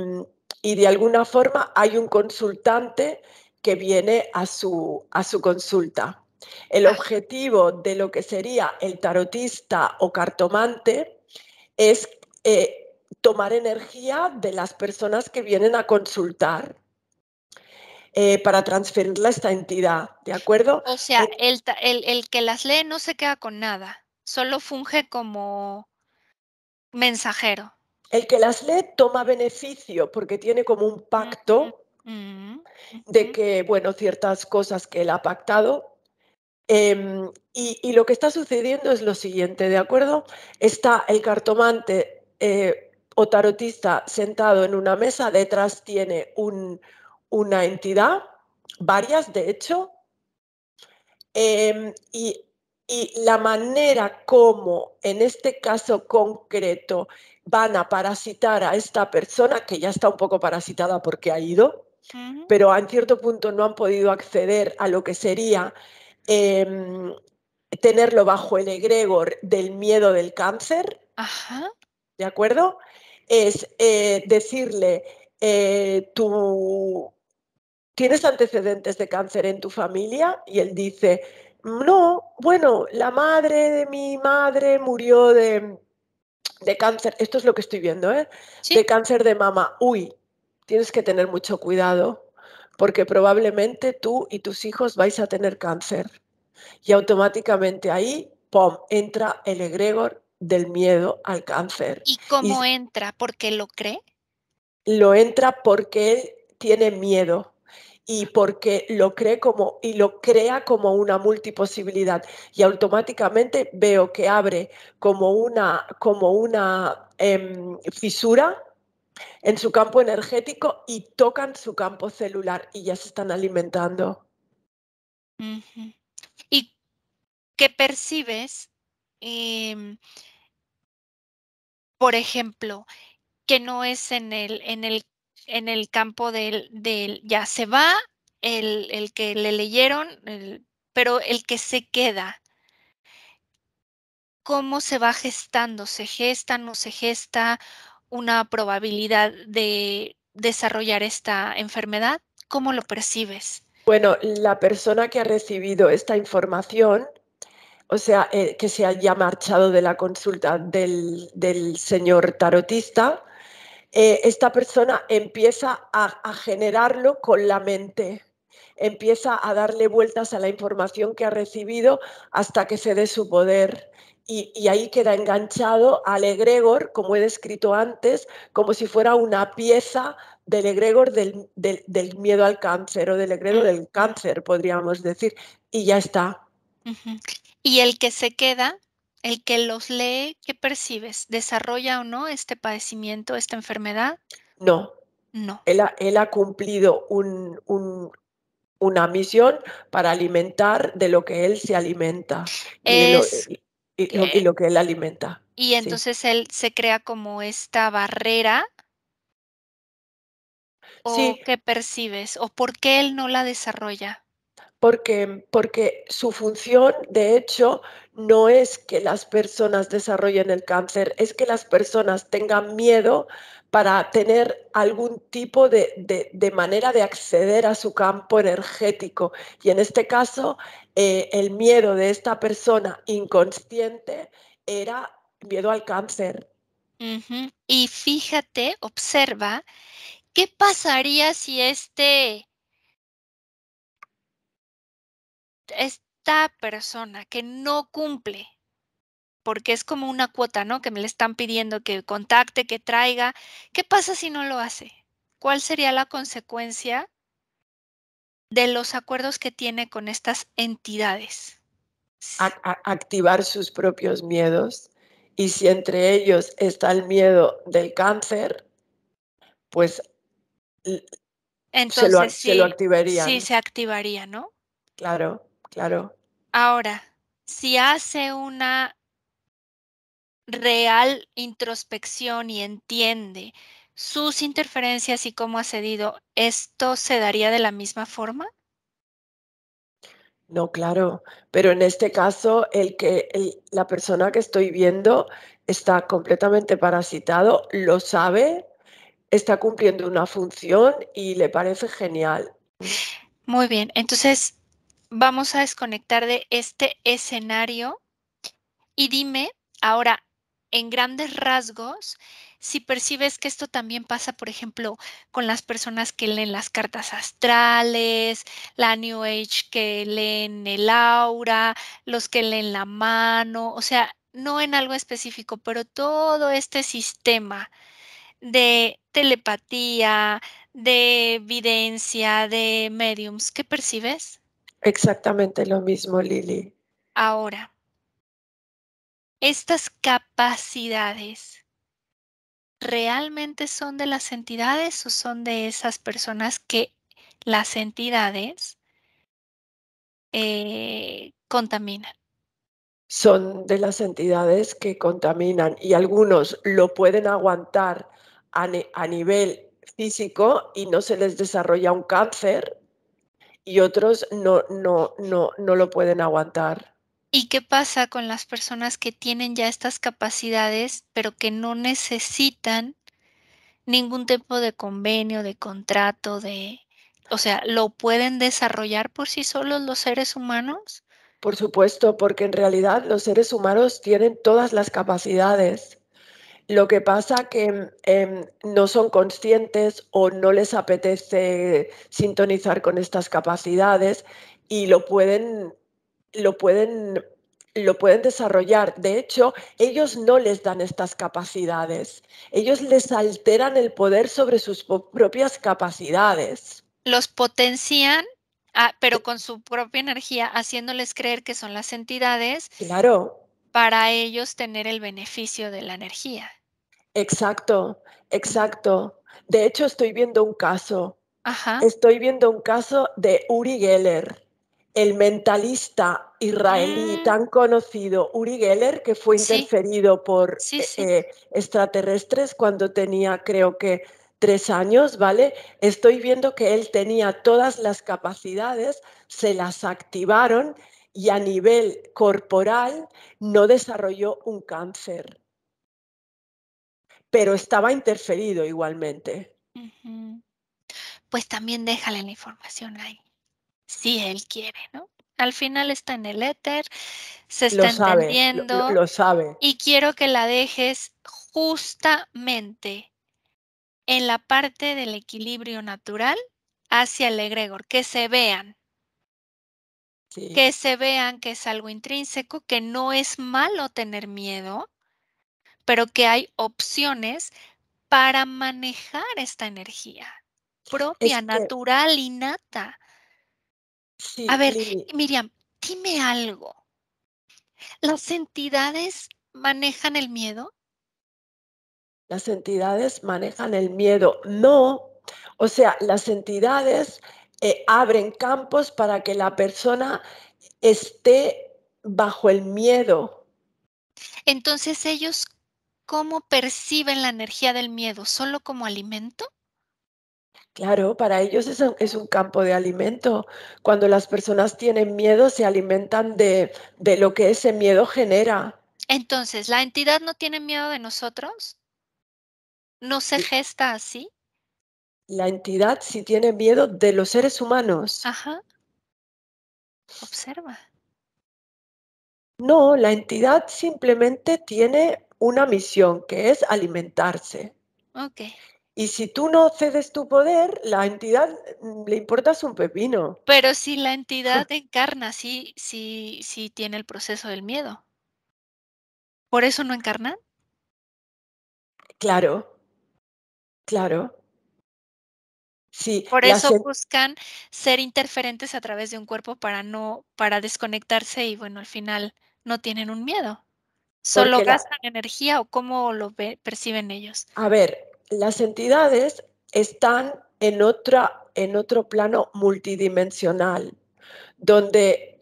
Speaker 2: de alguna forma hay un consultante que viene a su consulta. El
Speaker 1: Ah,
Speaker 2: objetivo de lo que sería el tarotista o cartomante es tomar energía de las personas que vienen a consultar para transferirla a esta entidad, ¿de acuerdo?
Speaker 1: o sea, el que las lee no se queda con nada, solo funge como mensajero.
Speaker 2: El que las lee toma beneficio porque tiene como un
Speaker 1: Ujú,
Speaker 2: pacto
Speaker 1: mm,
Speaker 2: de
Speaker 1: ujú.
Speaker 2: que, bueno, ciertas cosas que él ha pactado. Y lo que está sucediendo es lo siguiente, ¿de acuerdo? Está el cartomante o tarotista sentado en una mesa, detrás tiene una entidad, varias de hecho, y la manera como en este caso concreto van a parasitar a esta persona, que ya está un poco parasitada porque ha ido, pero en cierto punto no han podido acceder a lo que sería tenerlo bajo el egregor del miedo del cáncer.
Speaker 1: Ajá.
Speaker 2: ¿De acuerdo? Es decirle, tú tienes antecedentes de cáncer en tu familia, y él dice, no, bueno, la madre de mi madre murió de cáncer, esto es lo que estoy viendo,
Speaker 1: Sí.
Speaker 2: de cáncer de mama. Uy, tienes que tener mucho cuidado porque probablemente tú y tus hijos vais a tener cáncer. Y automáticamente ahí, ¡pum!, entra el egregor del miedo al cáncer.
Speaker 1: ¿Y cómo
Speaker 2: Y
Speaker 1: entra? ¿Porque lo cree?
Speaker 2: lo entra porque él tiene miedo y porque lo cree como y lo crea como una multiposibilidad, y automáticamente veo que abre como una fisura en su campo energético y tocan su campo celular y ya se están alimentando.
Speaker 1: ¿Y qué percibes? Em, por ejemplo, que no es en el campo del ya se va el que le leyeron, pero el que se queda, ¿cómo se va gestando? ¿Se gesta, no se gesta una probabilidad de desarrollar esta enfermedad? ¿Cómo lo percibes?
Speaker 2: Bueno, la persona que ha recibido esta información, o sea, que se haya marchado de la consulta del señor tarotista, esta persona empieza a generarlo con la mente, empieza a darle vueltas a la información que ha recibido hasta que se dé su poder. Y ahí queda enganchado al egregor, como he descrito antes, como si fuera una pieza del egregor del miedo al cáncer, o del egregor del
Speaker 1: Ujú,
Speaker 2: cáncer, podríamos decir, y ya está.
Speaker 1: ujú. Y el que se queda, el que los lee, ¿qué percibes? ¿Desarrolla o no este padecimiento, esta enfermedad?
Speaker 2: No,
Speaker 1: No.
Speaker 2: él ha cumplido una misión para alimentar de lo que él se alimenta y de
Speaker 1: Es
Speaker 2: y
Speaker 1: que
Speaker 2: lo que él alimenta.
Speaker 1: y
Speaker 2: Sí,
Speaker 1: entonces él se crea como esta barrera, ¿o
Speaker 2: sí,
Speaker 1: qué percibes? ¿O por qué él no la desarrolla?
Speaker 2: porque su función, de hecho, no es que las personas desarrollen el cáncer, es que las personas tengan miedo para tener algún tipo de manera de acceder a su campo energético. Y en este caso, el miedo de esta persona inconsciente era miedo al cáncer.
Speaker 1: Ujú. Y fíjate, observa, ¿qué pasaría si esta persona que no cumple? Porque es como una cuota, ¿no? Que me le están pidiendo que contacte, que traiga. ¿Qué pasa si no lo hace? ¿Cuál sería la consecuencia de los acuerdos que tiene con estas entidades?
Speaker 2: Activar sus propios miedos. Y si entre ellos está el miedo del cáncer, pues
Speaker 1: Entonces
Speaker 2: se lo
Speaker 1: sí
Speaker 2: activarían.
Speaker 1: se activaría, ¿no?
Speaker 2: Claro, claro.
Speaker 1: Ahora, si hace una real introspección y entiende sus interferencias y cómo ha cedido, ¿esto se daría de la misma forma?
Speaker 2: No, claro. Pero en este caso, la persona que estoy viendo está completamente parasitado, lo sabe, está cumpliendo una función y le parece genial.
Speaker 1: Muy bien, entonces vamos a desconectar de este escenario y dime ahora, en grandes rasgos, si percibes que esto también pasa, por ejemplo, con las personas que leen las cartas astrales, la New Age que leen el aura, los que leen la mano, o sea, no en algo específico, pero todo este sistema de telepatía, de evidencia, de mediums, ¿qué percibes?
Speaker 2: Exactamente lo mismo, Lili.
Speaker 1: Ahora, estas capacidades, ¿realmente son de las entidades o son de esas personas que las entidades contaminan?
Speaker 2: Son de las entidades que contaminan y algunos lo pueden aguantar a nivel físico y no se les desarrolla un cáncer y otros no lo pueden aguantar.
Speaker 1: ¿Y qué pasa con las personas que tienen ya estas capacidades, pero que no necesitan ningún tipo de convenio, de contrato, o sea, lo pueden desarrollar por sí solos los seres humanos?
Speaker 2: Por supuesto, porque en realidad los seres humanos tienen todas las capacidades. Lo que pasa que no son conscientes o no les apetece sintonizar con estas capacidades y lo pueden, lo pueden desarrollar. De hecho, ellos no les dan estas capacidades. Ellos les alteran el poder sobre sus propias capacidades.
Speaker 1: Los potencian, pero con su propia energía, haciéndoles creer que son las entidades
Speaker 2: Claro,
Speaker 1: para ellos tener el beneficio de la energía.
Speaker 2: exacto,
Speaker 1: Ujú.
Speaker 2: exacto. De hecho, estoy viendo un caso.
Speaker 1: Ajá.
Speaker 2: Estoy viendo un caso de Uri Geller, el mentalista israelí
Speaker 1: Mm,
Speaker 2: tan conocido, Uri Geller, que fue
Speaker 1: sí,
Speaker 2: interferido por
Speaker 1: sí, sí.
Speaker 2: extraterrestres cuando tenía, creo que, 3 años, ¿vale? Estoy viendo que él tenía todas las capacidades, se las activaron y a nivel corporal no desarrolló un cáncer, pero estaba interferido igualmente.
Speaker 1: Ujú. Pues también déjale la información ahí, si él quiere, ¿no? Al final está en el éter, se está
Speaker 2: Lo sabe,
Speaker 1: entendiendo
Speaker 2: lo sabe.
Speaker 1: y quiero que la dejes justamente en la parte del equilibrio natural hacia el egregor,
Speaker 2: Sí.
Speaker 1: que se vean que es algo intrínseco, que no es malo tener miedo, pero que hay opciones para manejar esta energía
Speaker 2: Es
Speaker 1: propia,
Speaker 2: que
Speaker 1: natural, innata. A
Speaker 2: sí,
Speaker 1: ver,
Speaker 2: Lili,
Speaker 1: Miriam, dime algo. ¿Las entidades manejan el miedo?
Speaker 2: las entidades manejan el miedo. No, o sea, las entidades abren campos para que la persona esté bajo el miedo.
Speaker 1: Entonces, ellos, ¿cómo perciben la energía del miedo? ¿Solo como alimento?
Speaker 2: Claro, para ellos es un campo de alimento. Cuando las personas tienen miedo, se alimentan de lo que ese miedo genera.
Speaker 1: Entonces, ¿la entidad no tiene miedo de nosotros? ¿No se gesta así?
Speaker 2: La entidad sí tiene miedo de los seres humanos.
Speaker 1: Ajá, observa.
Speaker 2: No, la entidad simplemente tiene una misión, que es alimentarse.
Speaker 1: Okey.
Speaker 2: Y si tú no cedes tu poder, la entidad le importas un pepino.
Speaker 1: Pero si la entidad encarna, sí tiene el proceso del miedo, ¿por eso no encarnan?
Speaker 2: Claro, claro. Sí,
Speaker 1: Por
Speaker 2: las
Speaker 1: eso
Speaker 2: en
Speaker 1: buscan ser interferentes a través de un cuerpo para desconectarse y, bueno, al final no tienen un miedo, ¿solo
Speaker 2: porque
Speaker 1: gastan energía o cómo lo perciben ellos?
Speaker 2: a ver, las entidades están en otro plano multidimensional, donde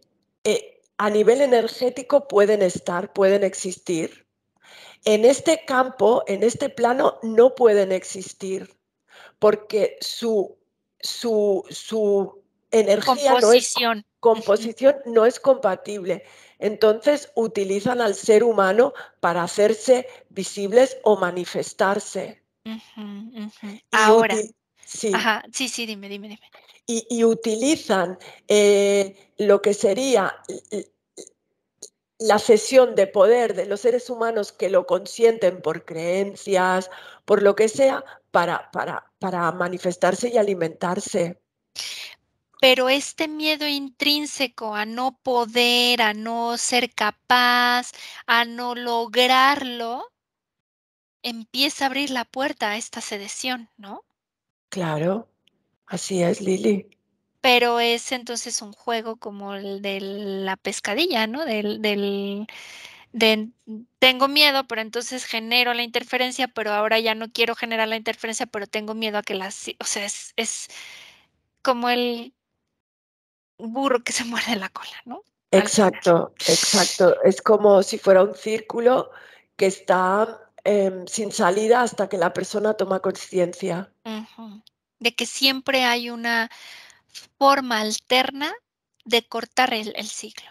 Speaker 2: a nivel energético pueden estar, pueden existir. En este campo, en este plano, no pueden existir porque su energía no es
Speaker 1: Composición. Ujú,
Speaker 2: composición, no es compatible. Entonces utilizan al ser humano para hacerse visibles o manifestarse.
Speaker 1: ujú, ujú.
Speaker 2: Y
Speaker 1: Ahora,
Speaker 2: sí,
Speaker 1: ajá, sí, sí, dime, dime, dime.
Speaker 2: y utilizan lo que sería la cesión de poder de los seres humanos que lo consienten por creencias, por lo que sea, para manifestarse y alimentarse.
Speaker 1: Pero este miedo intrínseco a no poder, a no ser capaz, a no lograrlo, empieza a abrir la puerta a esta sedición, ¿no?
Speaker 2: Claro, así es, Lili.
Speaker 1: Pero es entonces un juego como el de la pescadilla, ¿no? tengo miedo, pero entonces genero la interferencia, pero ahora ya no quiero generar la interferencia, pero tengo miedo a que o sea, es como el burro que se muerde la cola, ¿no? Al final.
Speaker 2: Exacto, exacto. Es como si fuera un círculo que está sin salida hasta que la persona toma conciencia.
Speaker 1: Ujú. De que siempre hay una forma alterna de cortar el ciclo.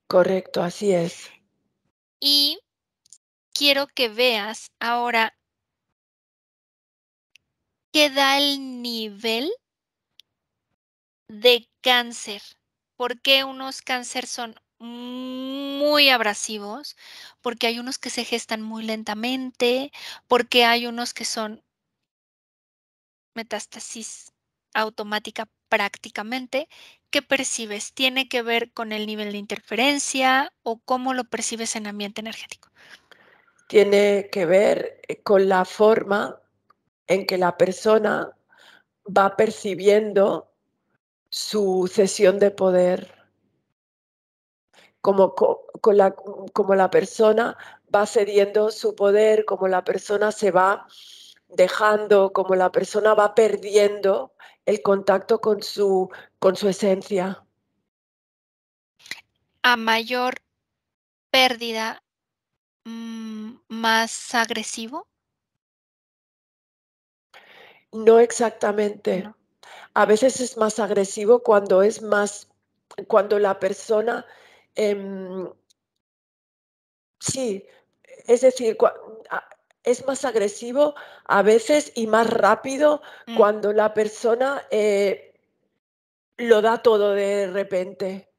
Speaker 2: Correcto, así es.
Speaker 1: Y quiero que veas ahora qué da el nivel de cáncer. ¿Por qué unos cáncer son muy abrasivos? Porque hay unos que se gestan muy lentamente, porque hay unos que son metástasis automática prácticamente. ¿Qué percibes? ¿Tiene que ver con el nivel de interferencia o cómo lo percibes en ambiente energético?
Speaker 2: Tiene que ver con la forma en que la persona va percibiendo su cesión de poder, como la persona va cediendo su poder, como la persona se va dejando, como la persona va perdiendo el contacto con su esencia.
Speaker 1: A mayor pérdida, más agresivo,
Speaker 2: No exactamente.
Speaker 1: ¿no?
Speaker 2: A veces es más agresivo cuando la persona, em, sí, es decir, es más agresivo a veces y más rápido
Speaker 1: Mm.
Speaker 2: cuando la persona lo da todo de repente.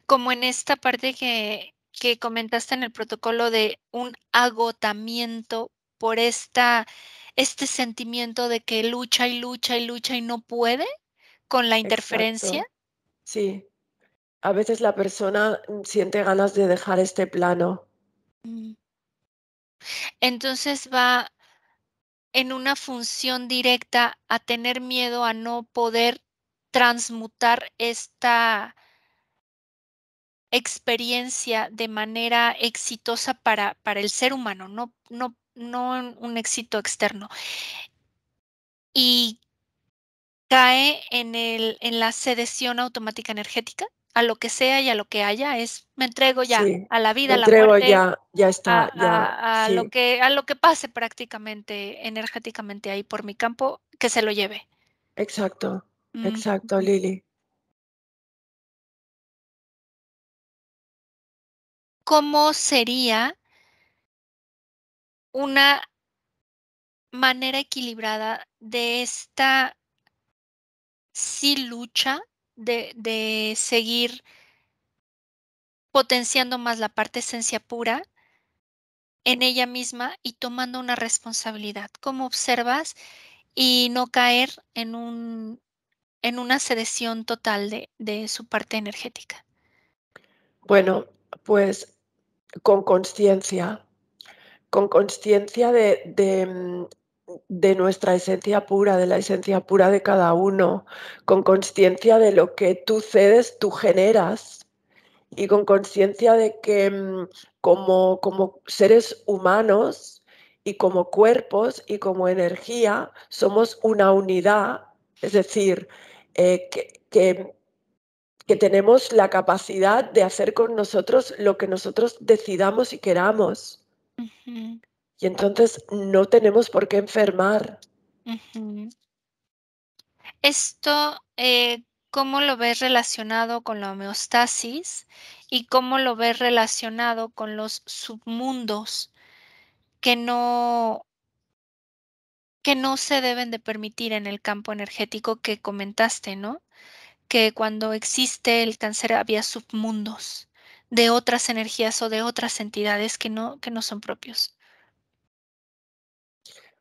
Speaker 1: Como en esta parte que comentaste en el protocolo de un agotamiento por este sentimiento de que lucha, y lucha, y lucha, y no puede con la interferencia.
Speaker 2: Exacto. Sí, a veces la persona siente ganas de dejar este plano.
Speaker 1: Mm. Entonces va en una función directa a tener miedo a no poder transmutar esta experiencia de manera exitosa para el ser humano, no un éxito externo. Y cae en la sedición automática energética, a lo que sea y a lo que haya, me entrego ya,
Speaker 2: Sí,
Speaker 1: a la
Speaker 2: me
Speaker 1: vida, a la
Speaker 2: entrego
Speaker 1: muerte,
Speaker 2: ya, ya está, ya, sí,
Speaker 1: a lo que pase prácticamente energéticamente ahí por mi campo, que se lo lleve.
Speaker 2: exacto,
Speaker 1: Mm,
Speaker 2: exacto,
Speaker 1: ujú.
Speaker 2: Lili.
Speaker 1: ¿Cómo sería una manera equilibrada de esta sí lucha de seguir potenciando más la parte esencia pura en ella misma y tomando una responsabilidad? ¿Cómo observas y no caer en una sedición total de su parte energética?
Speaker 2: Bueno, pues con conciencia de nuestra esencia pura, de la esencia pura de cada uno, con conciencia de lo que tú cedes, tú generas, y con conciencia de que como seres humanos y como cuerpos y como energía somos una unidad, es decir, que tenemos la capacidad de hacer con nosotros lo que nosotros decidamos y queramos.
Speaker 1: Ujú,
Speaker 2: Y entonces no tenemos por qué enfermar.
Speaker 1: ujú. Esto, ¿cómo lo ves relacionado con la homeostasis y cómo lo ves relacionado con los submundos que no se deben de permitir en el campo energético que comentaste, ¿no? Que cuando existe el cáncer había submundos de otras energías o de otras entidades que no son propios.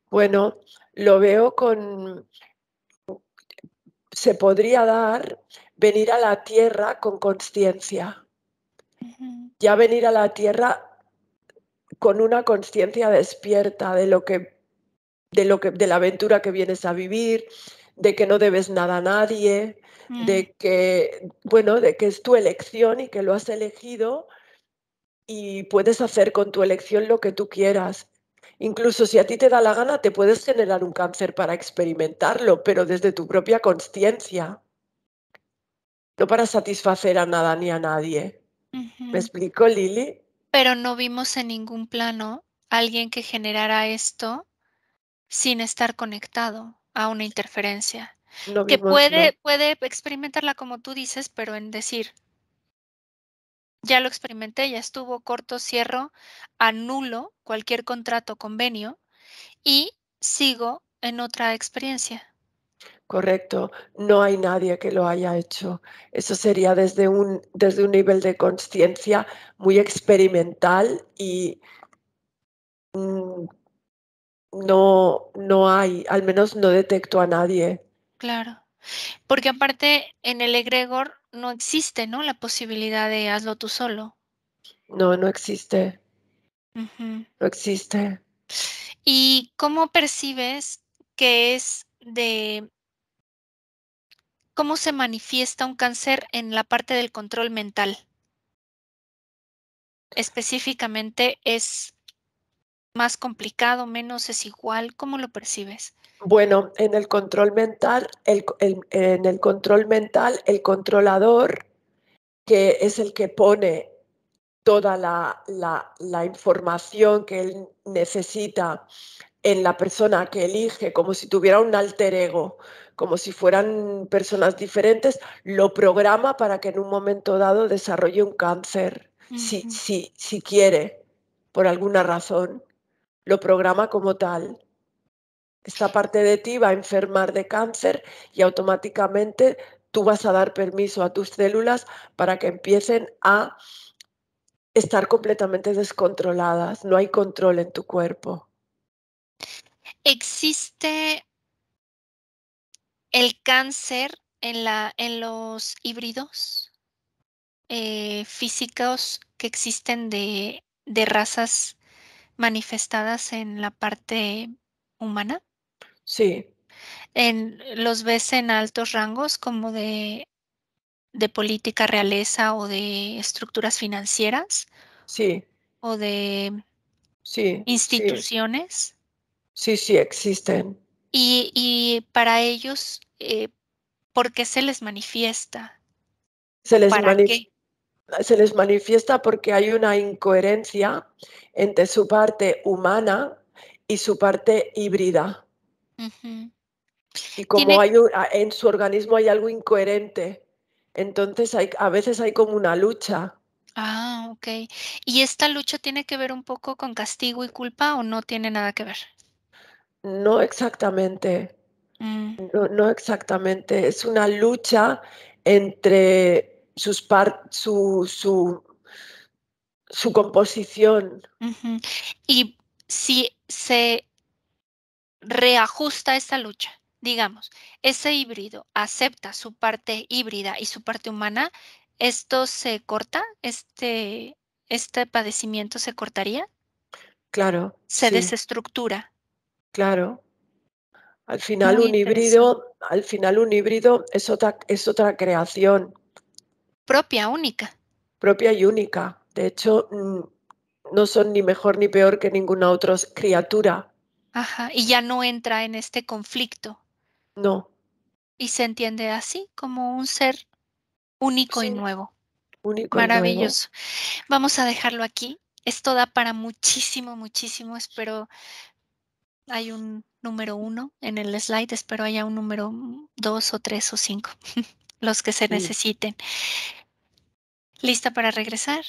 Speaker 2: Bueno, lo veo con, se podría dar venir a la tierra con conciencia.
Speaker 1: Ujú,
Speaker 2: Ya venir a la tierra con una conciencia despierta de la aventura que vienes a vivir, de que no debes nada a nadie,
Speaker 1: mm,
Speaker 2: de que, bueno, de que es tu elección y que lo has elegido y puedes hacer con tu elección lo que tú quieras. Incluso si a ti te da la gana, te puedes generar un cáncer para experimentarlo, pero desde tu propia consciencia, no para satisfacer a nada ni a nadie. ¿Me
Speaker 1: Ujú.
Speaker 2: explico, Lili?
Speaker 1: Pero no vimos en ningún plano alguien que generara esto sin estar conectado a una interferencia,
Speaker 2: No
Speaker 1: que
Speaker 2: vimos, no.
Speaker 1: puede experimentarla como tú dices, pero en decir: "Ya lo experimenté, ya estuvo, corto, cierro, anulo cualquier contrato, convenio y sigo en otra experiencia".
Speaker 2: Correcto, no hay nadie que lo haya hecho. Eso sería desde un nivel de conciencia muy experimental y mm, no hay, al menos no detecto a nadie.
Speaker 1: Claro, porque aparte en el egregor no existe, ¿no?, la posibilidad de hazlo tú solo.
Speaker 2: No, no existe,
Speaker 1: Ujú.
Speaker 2: no existe.
Speaker 1: ¿Y cómo percibes que es de cómo se manifiesta un cáncer en la parte del control mental? Específicamente, ¿es más complicado, menos, es igual? ¿Cómo lo percibes?
Speaker 2: Bueno, en el control mental, en el control mental, el controlador, que es el que pone toda la información que él necesita en la persona que elige, como si tuviera un alter ego, como si fueran personas diferentes, lo programa para que en un momento dado desarrolle un cáncer,
Speaker 1: Ujú.
Speaker 2: si quiere, por alguna razón, lo programa como tal. Esta parte de ti va a enfermar de cáncer y automáticamente tú vas a dar permiso a tus células para que empiecen a estar completamente descontroladas. No hay control en tu cuerpo.
Speaker 1: ¿Existe el cáncer en los híbridos, físicos que existen de razas manifestadas en la parte humana?
Speaker 2: Sí,
Speaker 1: ¿Los ves en altos rangos como de política, realeza o de estructuras financieras
Speaker 2: sí,
Speaker 1: o de
Speaker 2: sí, sí,
Speaker 1: instituciones?
Speaker 2: sí, sí existen.
Speaker 1: Y para ellos, ¿por qué se les manifiesta?
Speaker 2: Se
Speaker 1: ¿O
Speaker 2: les
Speaker 1: para
Speaker 2: manif
Speaker 1: qué?
Speaker 2: se les manifiesta porque hay una incoherencia entre su parte humana y su parte híbrida.
Speaker 1: Ujú.
Speaker 2: Y como
Speaker 1: Tiene
Speaker 2: en su organismo hay algo incoherente, entonces a veces hay como una lucha.
Speaker 1: okey. ¿Y esta lucha tiene que ver un poco con castigo y culpa o no tiene nada que ver?
Speaker 2: No exactamente,
Speaker 1: Mm,
Speaker 2: no exactamente. Es una lucha entre su composición.
Speaker 1: ujú. Y si se reajusta esta lucha, digamos, ese híbrido acepta su parte híbrida y su parte humana, ¿esto se corta? ¿Este padecimiento se cortaría?
Speaker 2: Claro,
Speaker 1: Se
Speaker 2: sí,
Speaker 1: desestructura.
Speaker 2: claro.
Speaker 1: Muy interesante.
Speaker 2: Al final un híbrido es otra creación
Speaker 1: Propia, única.
Speaker 2: propia y única. De hecho, no son ni mejor ni peor que ninguna otra criatura.
Speaker 1: Ajá, y ya no entra en este conflicto,
Speaker 2: No,
Speaker 1: y se entiende así, como un ser único y
Speaker 2: sí,
Speaker 1: nuevo.
Speaker 2: único y nuevo.
Speaker 1: Maravilloso. Vamos a dejarlo aquí. Esto da para muchísimo, muchísimo. Espero hay un número uno en el slide, espero haya un número 2 o 3 o 5, los que se
Speaker 2: Sí,
Speaker 1: necesiten. ¿Lista para regresar?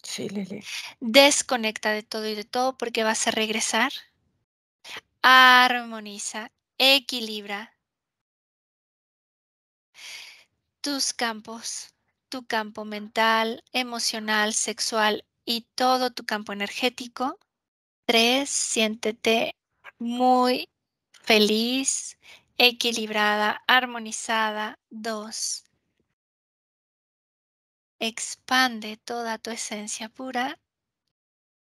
Speaker 2: sí, Lili.
Speaker 1: Desconecta de todo y de todo porque vas a regresar. Armoniza, equilibra tus campos, tu campo mental, emocional, sexual y todo tu campo energético. 3, siéntete muy feliz, equilibrada, armonizada. 2, expande toda tu esencia pura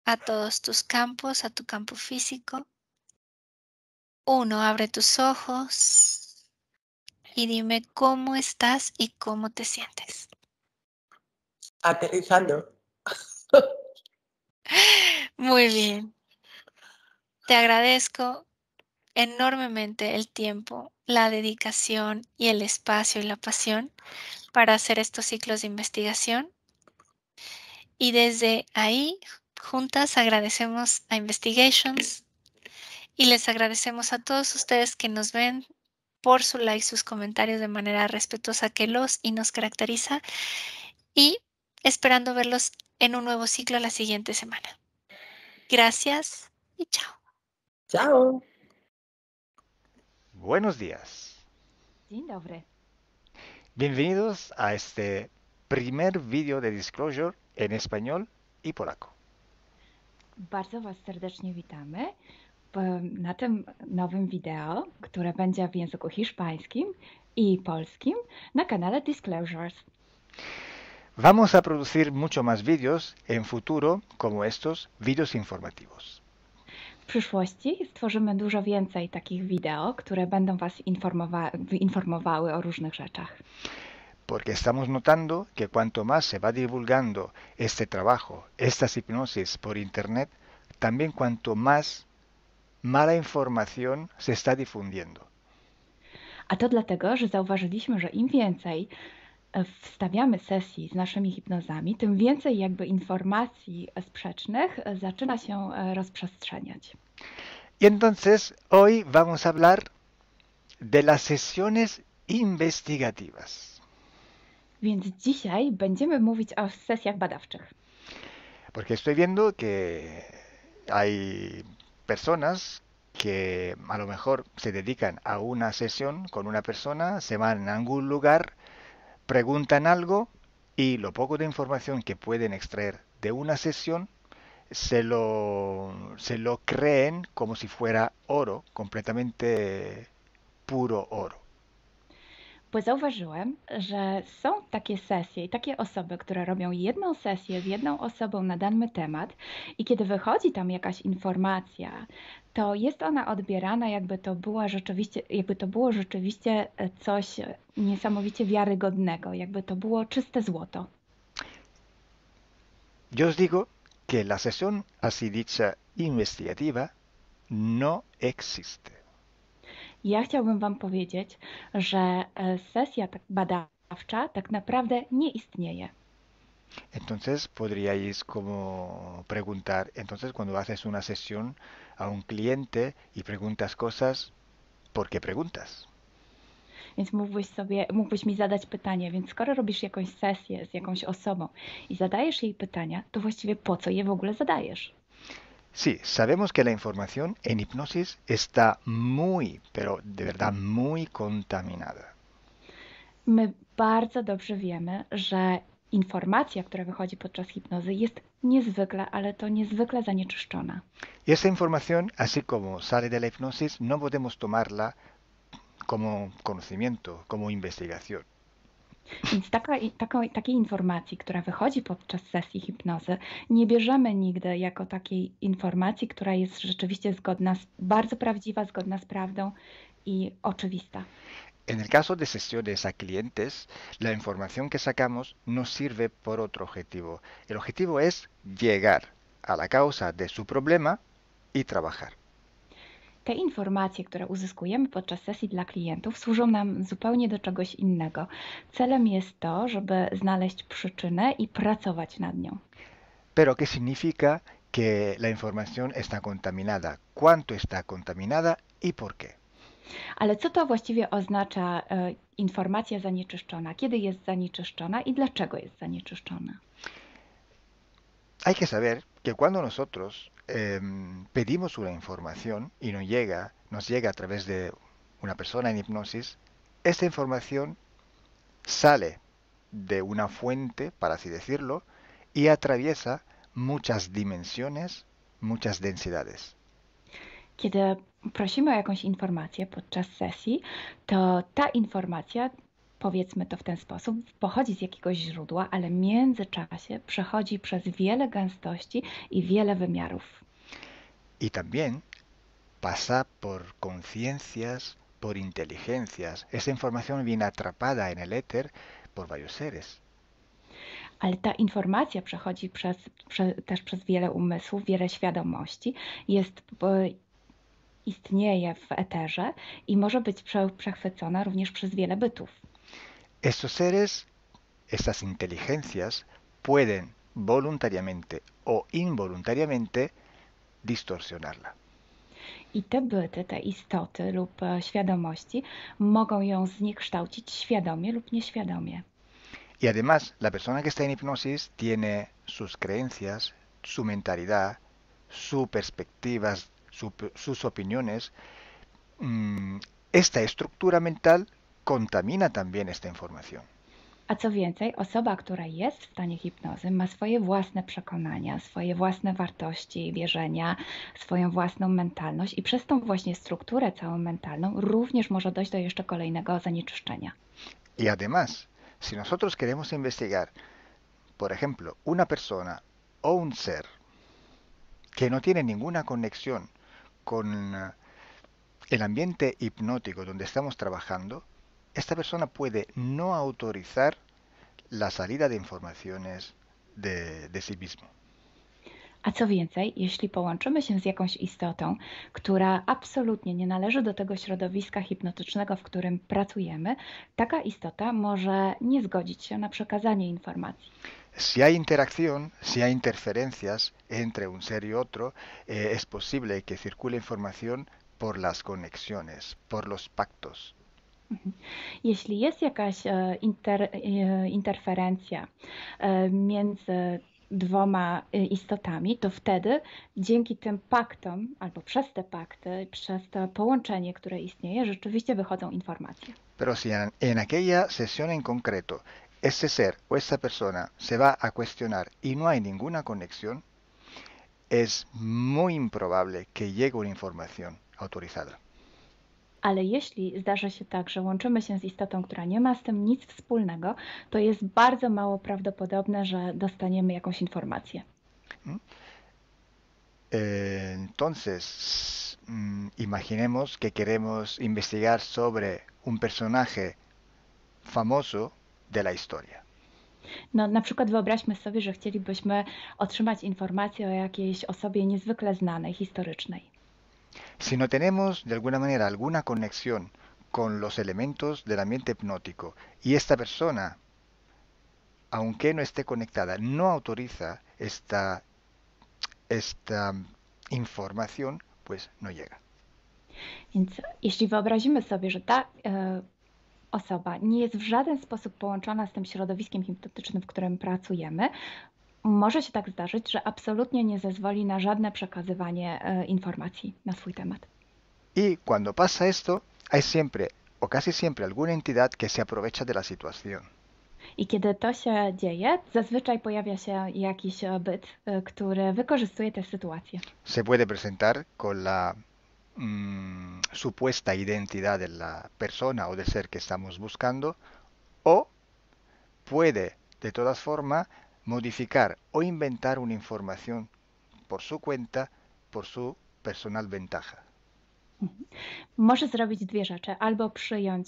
Speaker 1: a todos tus campos, a tu campo físico. 1, abre tus ojos y dime cómo estás y cómo te sientes.
Speaker 2: Aterrizando.
Speaker 1: Muy bien. Te agradezco enormemente el tiempo, la dedicación y el espacio y la pasión para hacer estos ciclos de investigación. Y desde ahí, juntas agradecemos a Investigations y les agradecemos a todos ustedes que nos ven por su like, sus comentarios de manera respetuosa que los y nos caracteriza y esperando verlos en un nuevo ciclo la siguiente semana. Gracias y chao.
Speaker 2: Chao.
Speaker 3: Buenos días.
Speaker 4: Dzień dobry.
Speaker 3: Bienvenidos a este primer vídeo de Disclosure en español y polaco.
Speaker 4: Bardzo Was serdecznie witamy na tym nowym wideo, które będzie w języku hiszpańskim i polskim na kanale Disclosures.
Speaker 3: Vamos a producir mucho más vídeos en futuro como estos vídeos informativos.
Speaker 4: W przyszłości stworzymy dużo więcej takich wideo, które będą Was informowały o różnych rzeczach.
Speaker 3: Porque estamos notando que cuanto más se va divulgando este trabajo, estas hipnosis por internet, también cuanto más mala información se está difundiendo.
Speaker 4: A to dlatego, że zauważyliśmy, że im więcej wstawiamy sesji z naszymi hipnozami, tym więcej jakby informacji sprzecznych zaczyna się rozprzestrzeniać.
Speaker 3: Y entonces hoy vamos a hablar de las sesiones investigativas.
Speaker 4: Więc dzisiaj będziemy mówić o sesjach badawczych.
Speaker 3: Porque estoy viendo que hay personas que a lo mejor se dedican a una sesión con una persona, se van a algún lugar, preguntan algo y lo poco de información que pueden extraer de una sesión se lo creen como si fuera oro, completamente puro oro.
Speaker 4: Bo zauważyłem, że są takie sesje i takie osoby, które robią jedną sesję z jedną osobą na dany temat i kiedy wychodzi tam jakaś informacja, to jest ona odbierana jakby to było rzeczywiście coś niesamowicie wiarygodnego, jakby to było czyste złoto.
Speaker 3: Yo os digo que la sesión así dicha investigativa no existe.
Speaker 4: Ja chciałbym Wam powiedzieć, że sesja badawcza tak naprawdę nie istnieje.
Speaker 3: Entonces podríais como preguntar, entonces cuando haces una sesión a un cliente y preguntas cosas, ¿por qué preguntas?
Speaker 4: Więc mógłbyś mi zadać pytanie, więc skoro robisz jakąś sesję z jakąś osobą i zadajesz jej pytania, to właściwie po co je w ogóle zadajesz?
Speaker 3: Sí, sabemos que la información en hipnosis está muy, pero de verdad muy contaminada.
Speaker 4: My bardzo dobrze wiemy, że informacja, która wychodzi podczas hipnozy jest niezwykle, ale to niezwykle zanieczyszczona.
Speaker 3: Y esa información, así como sale de la hipnosis, no podemos tomarla como conocimiento, como investigación.
Speaker 4: Więc takiej informacji, która wychodzi podczas sesji hipnozy, nie bierzemy nigdy jako takiej informacji, która jest rzeczywiście bardzo prawdziwa, zgodna z prawdą i oczywista.
Speaker 3: En el caso de sesiones a clientes, la información que sacamos nos sirve por otro objetivo. El objetivo es llegar a la causa de su problema y trabajar.
Speaker 4: Te informacje, które uzyskujemy podczas sesji dla klientów, służą nam zupełnie do czegoś innego. Celem jest to, żeby znaleźć przyczynę i pracować nad nią.
Speaker 3: Pero ¿qué significa que la información está contaminada? ¿Cuánto está contaminada y por qué?
Speaker 4: Ale co to właściwie oznacza informacja zanieczyszczona? Kiedy jest zanieczyszczona i dlaczego jest zanieczyszczona?
Speaker 3: Hay que saber que cuando nosotros pedimos una información y nos llega a través de una persona en hipnosis, esta información sale de una fuente, para así decirlo, y atraviesa muchas dimensiones, muchas densidades.
Speaker 4: Kiedy prosimy o jakąś informację podczas sesji, to ta informacja, powiedzmy to w ten sposób, pochodzi z jakiegoś źródła, ale w międzyczasie przechodzi przez wiele gęstości i wiele wymiarów.
Speaker 3: Y también pasa por conciencias, por inteligencias. Esa información viene atrapada en el éter por varios seres.
Speaker 4: Ale ta informacja przechodzi też przez wiele umysłów, wiele świadomości, istnieje w eterze i może być przechwycona również przez wiele bytów.
Speaker 3: Estos seres, estas inteligencias, pueden voluntariamente o involuntariamente distorsionarla.
Speaker 4: I te byty, te istoty lub świadomości mogą ją zniekształcić świadomie lub nieświadomie.
Speaker 3: Y además, la persona que está en hipnosis tiene sus creencias, su mentalidad, sus perspectivas, sus opiniones. Esta estructura mental contamina también esta información.
Speaker 4: A co więcej, osoba, która jest w stanie hipnozy, ma swoje własne przekonania, swoje własne wartości, wierzenia, swoją własną mentalność i przez tą właśnie strukturę całą mentalną również może dojść do jeszcze kolejnego zanieczyszczenia.
Speaker 3: Y además, si nosotros queremos investigar, por ejemplo, una persona o un ser que no tiene ninguna conexión con el ambiente hipnótico donde estamos trabajando, esta persona puede no autorizar la salida de informaciones de sí mismo.
Speaker 4: A co więcej, jeśli połączymy się z jakąś istotą, która absolutnie nie należy do tego środowiska hipnotycznego, w którym pracujemy, taka istota może nie zgodzić się na przekazanie informacji.
Speaker 3: Si hay interacción, si hay interferencias entre un ser y otro, es posible que circule información por las conexiones, por los pactos.
Speaker 4: Jeśli jest jakaś interferencja między dwoma istotami, to wtedy dzięki tym paktom, albo przez te pakty, przez to połączenie, które istnieje, rzeczywiście wychodzą informacje.
Speaker 3: Pero si en aquella sesión en concreto ese ser o esa persona se va a cuestionar y no hay ninguna conexión, es muy improbable que llegue una información autorizada.
Speaker 4: Ale jeśli zdarzy się tak, że łączymy się z istotą, która nie ma z tym nic wspólnego, to jest bardzo mało prawdopodobne, że dostaniemy jakąś informację.
Speaker 3: Entonces, imaginemos que queremos investigar sobre un personaje famoso de la historia.
Speaker 4: No, na przykład wyobraźmy sobie, że chcielibyśmy otrzymać informację o jakiejś osobie niezwykle znanej, historycznej.
Speaker 3: Si no tenemos de alguna manera alguna conexión con los elementos del ambiente hipnótico y esta persona, aunque no esté conectada, no autoriza esta información, pues no llega.
Speaker 4: Więc jeśli wyobrazimy sobie, że ta osoba nie jest w żaden sposób połączona z tym środowiskiem hipnotycznym, w którym pracujemy, może się tak zdarzyć, że absolutnie nie zezwoli na żadne przekazywanie informacji na swój temat.
Speaker 3: Y cuando pasa esto, hay siempre o casi siempre alguna entidad que se aprovecha de la situación.
Speaker 4: I kiedy to się dzieje, zazwyczaj pojawia się jakiś byt, który wykorzystuje tę sytuację.
Speaker 3: Se puede presentar con la supuesta identidad de la persona o del ser que estamos buscando, o puede de todas formas modificar o inventar una información por su cuenta, por su personal ventaja.
Speaker 4: Może zrobić dwie rzeczy. Albo przyjąć,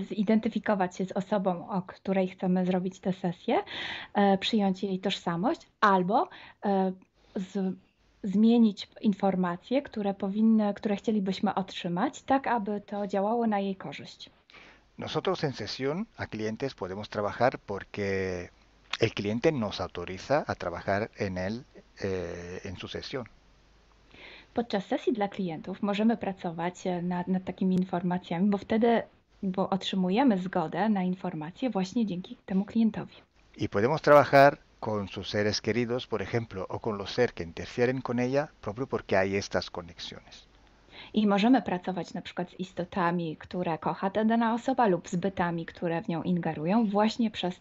Speaker 4: zidentyfikować się z osobą, o której chcemy zrobić tę sesję, przyjąć jej tożsamość, albo zmienić informacje, które chcielibyśmy otrzymać, tak aby to działało na jej korzyść.
Speaker 3: Nosotros en sesión a clientes podemos trabajar porque el cliente nos autoriza a trabajar en él en su sesión.
Speaker 4: Podczas sesji dla klientów możemy pracować nad takimi informacjami, bo otrzymujemy zgodę na informacje właśnie dzięki temu klientowi.
Speaker 3: Y podemos trabajar con sus seres queridos, por ejemplo, o con los seres que interfieren con ella, propio porque hay estas conexiones.
Speaker 4: I możemy pracować na przykład z istotami, które kocha ta dana osoba, lub z bytami, które w nią ingerują, właśnie przez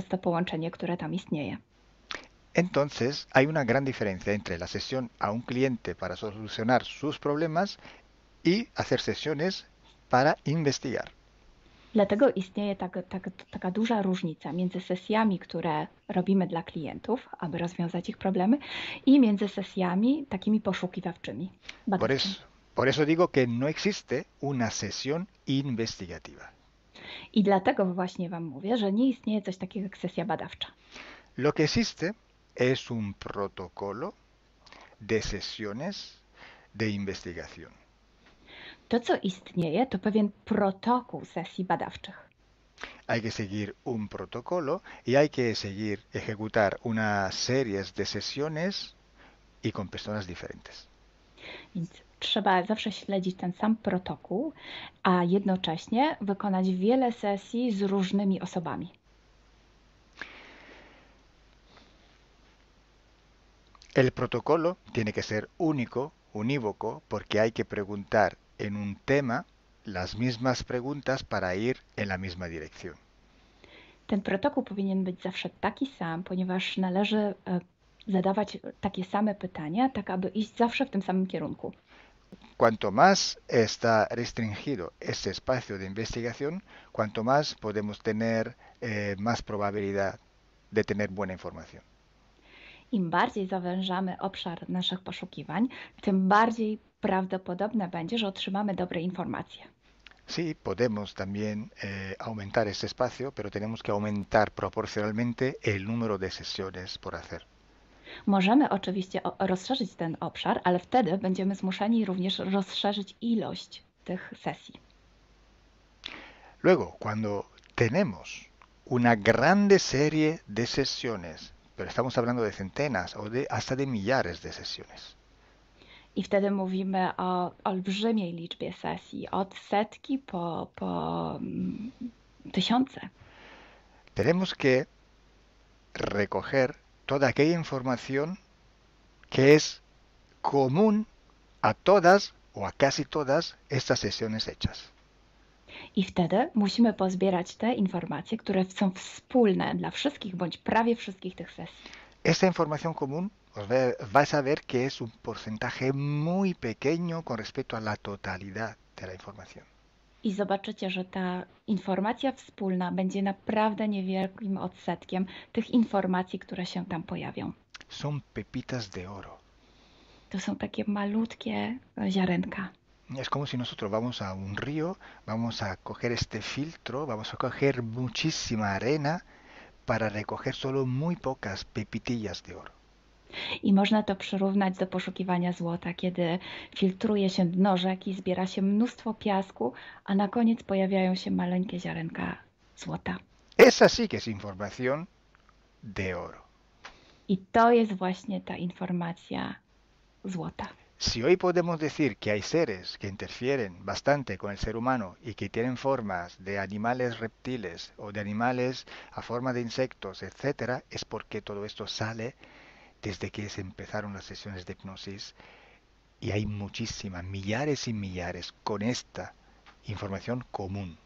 Speaker 4: to połączenie, które tam istnieje.
Speaker 3: Entonces, hay una gran diferencia entre la sesión a un cliente para solucionar sus problemas y hacer sesiones para investigar.
Speaker 4: Dlatego istnieje taka duża różnica między sesjami, które robimy dla klientów, aby rozwiązać ich problemy, i między sesjami takimi poszukiwawczymi, badawczymi.
Speaker 3: Por eso digo que no existe una sesión investigativa.
Speaker 4: I dlatego właśnie Wam mówię, że nie istnieje coś takiego jak sesja badawcza.
Speaker 3: Lo que existe es un protocolo de sesiones de investigación.
Speaker 4: To, co istnieje, to pewien protokół sesji badawczych.
Speaker 3: Hay que seguir un protocolo y hay que ejecutar unas series de sesiones y con personas diferentes.
Speaker 4: Więc trzeba zawsze śledzić ten sam protokół, a jednocześnie wykonać wiele sesji z różnymi osobami.
Speaker 3: El protocolo tiene que ser único, unívoco, porque hay que preguntar en un tema las mismas preguntas para ir en la misma dirección.
Speaker 4: Ten protokół powinien być zawsze taki sam, ponieważ należy zadawać takie same pytania, tak aby iść zawsze w tym samym kierunku.
Speaker 3: Cuanto más está restringido ese espacio de investigación, cuanto más podemos tener más probabilidad de tener buena información.
Speaker 4: Im bardziej zawężamy obszar naszych poszukiwań, tym bardziej prawdopodobne będzie, że otrzymamy dobre informacje.
Speaker 3: Sí, podemos también aumentar ese espacio, pero tenemos que aumentar proporcionalmente el número de sesiones por hacer.
Speaker 4: Możemy oczywiście rozszerzyć ten obszar, ale wtedy będziemy zmuszeni również rozszerzyć ilość tych sesji.
Speaker 3: Luego, cuando tenemos una grande serie de sesiones, pero estamos hablando de centenas o hasta de millares de sesiones.
Speaker 4: I wtedy mówimy o olbrzymiej liczbie sesji, od setki po tysiące.
Speaker 3: Tenemos que recoger toda aquella información que es común a todas o a casi todas estas sesiones hechas.
Speaker 4: I wtedy musimy pozbierać te informacje, które są wspólne dla wszystkich bądź prawie wszystkich tych sesji.
Speaker 3: Esta información común vais a ver que es un porcentaje muy pequeño con respecto a la totalidad de la información.
Speaker 4: I zobaczycie, że ta informacja wspólna będzie naprawdę niewielkim odsetkiem tych informacji, które się tam pojawią.
Speaker 3: Son pepitas de oro.
Speaker 4: To są takie malutkie ziarenka.
Speaker 3: Es como si nosotros vamos a un río, vamos a coger este filtro, vamos a coger muchísima arena para recoger solo muy pocas pepitillas de oro.
Speaker 4: I można to przyrównać do poszukiwania złota, kiedy filtruje się dno rzeki, zbiera się mnóstwo piasku, a na koniec pojawiają się maleńkie ziarenka złota.
Speaker 3: Esa sí que es información de oro.
Speaker 4: I to jest właśnie ta informacja złota.
Speaker 3: Si hoy podemos decir que hay seres que interfieren bastante con el ser humano y que tienen formas de animales reptiles o de animales a forma de insectos, etc., es porque todo esto sale desde que se empezaron las sesiones de hipnosis y hay muchísimas, millares y millares con esta información común.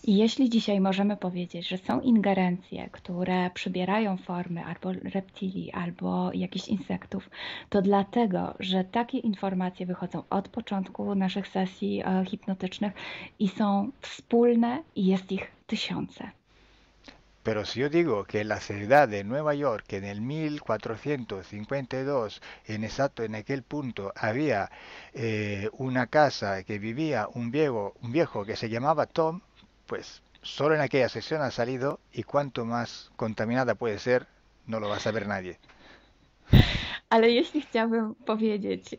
Speaker 4: I jeśli dzisiaj możemy powiedzieć, że są ingerencje, które przybierają formy albo reptilii, albo jakichś insektów, to dlatego, że takie informacje wychodzą od początku naszych sesji hipnotycznych i są wspólne i jest ich tysiące.
Speaker 3: Pero si yo digo que en la ciudad de Nueva York, en el 1452, en aquel punto, había una casa que vivía un viejo que se llamaba Tom, pues solo en aquella sesión ha salido, y cuanto más contaminada puede ser, no lo va a saber nadie.
Speaker 4: Ale jeśli chciałabym powiedzieć,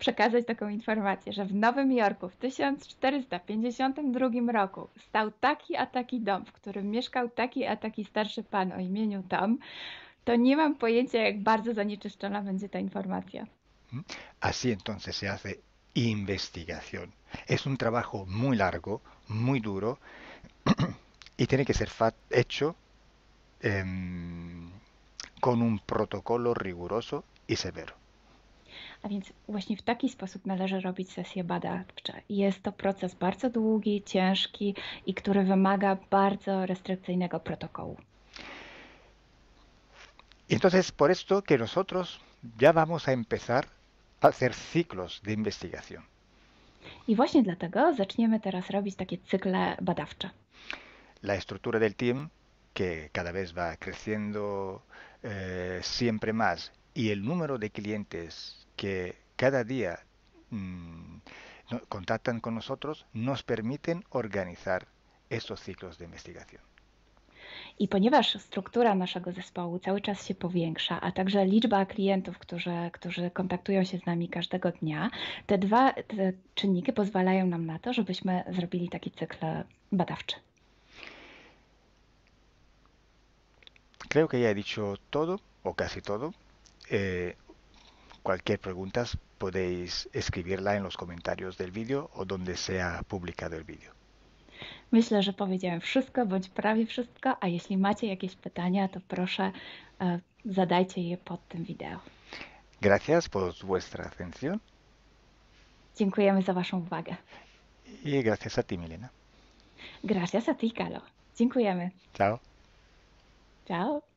Speaker 4: przekazać taką informację, że w Nowym Jorku w 1452 roku stał taki a taki dom, w którym mieszkał taki a taki starszy pan o imieniu Tom, to nie mam pojęcia, jak bardzo zanieczyszczona będzie ta informacja.
Speaker 3: Así entonces se hace investigación. Es un trabajo muy largo, muy duro, y tiene que ser hecho con un protocolo riguroso y severo.
Speaker 4: A więc właśnie w taki sposób należy robić sesje badawcze. Jest to proces bardzo długi, ciężki i który wymaga bardzo restrykcyjnego protokołu.
Speaker 3: Y entonces por esto que nosotros ya vamos a empezar a hacer ciclos de investigación.
Speaker 4: I właśnie dlatego zaczniemy teraz robić takie cykle badawcze.
Speaker 3: La estructura del team, que cada vez va creciendo siempre más, y el número de clientes que cada día contactan con nosotros, nos permiten organizar estos ciclos de investigación.
Speaker 4: I ponieważ struktura naszego zespołu cały czas się powiększa, a także liczba klientów, którzy kontaktują się z nami każdego dnia, te czynniki pozwalają nam na to, żebyśmy zrobili taki cykl badawczy.
Speaker 3: Creo que ya he dicho todo, o casi todo. Cualquier pregunta podéis escribirla en los comentarios del vídeo o donde sea publicado el vídeo.
Speaker 4: Myślę, że powiedziałem wszystko, bądź prawie wszystko, a jeśli macie jakieś pytania, to proszę zadajcie je pod tym wideo.
Speaker 3: Gracias por vuestra atención.
Speaker 4: Dziękujemy za Waszą uwagę.
Speaker 3: Y gracias a ti, Milena.
Speaker 4: Gracias a ti, Kalo. Dziękujemy.
Speaker 3: Chao.
Speaker 4: Ciao.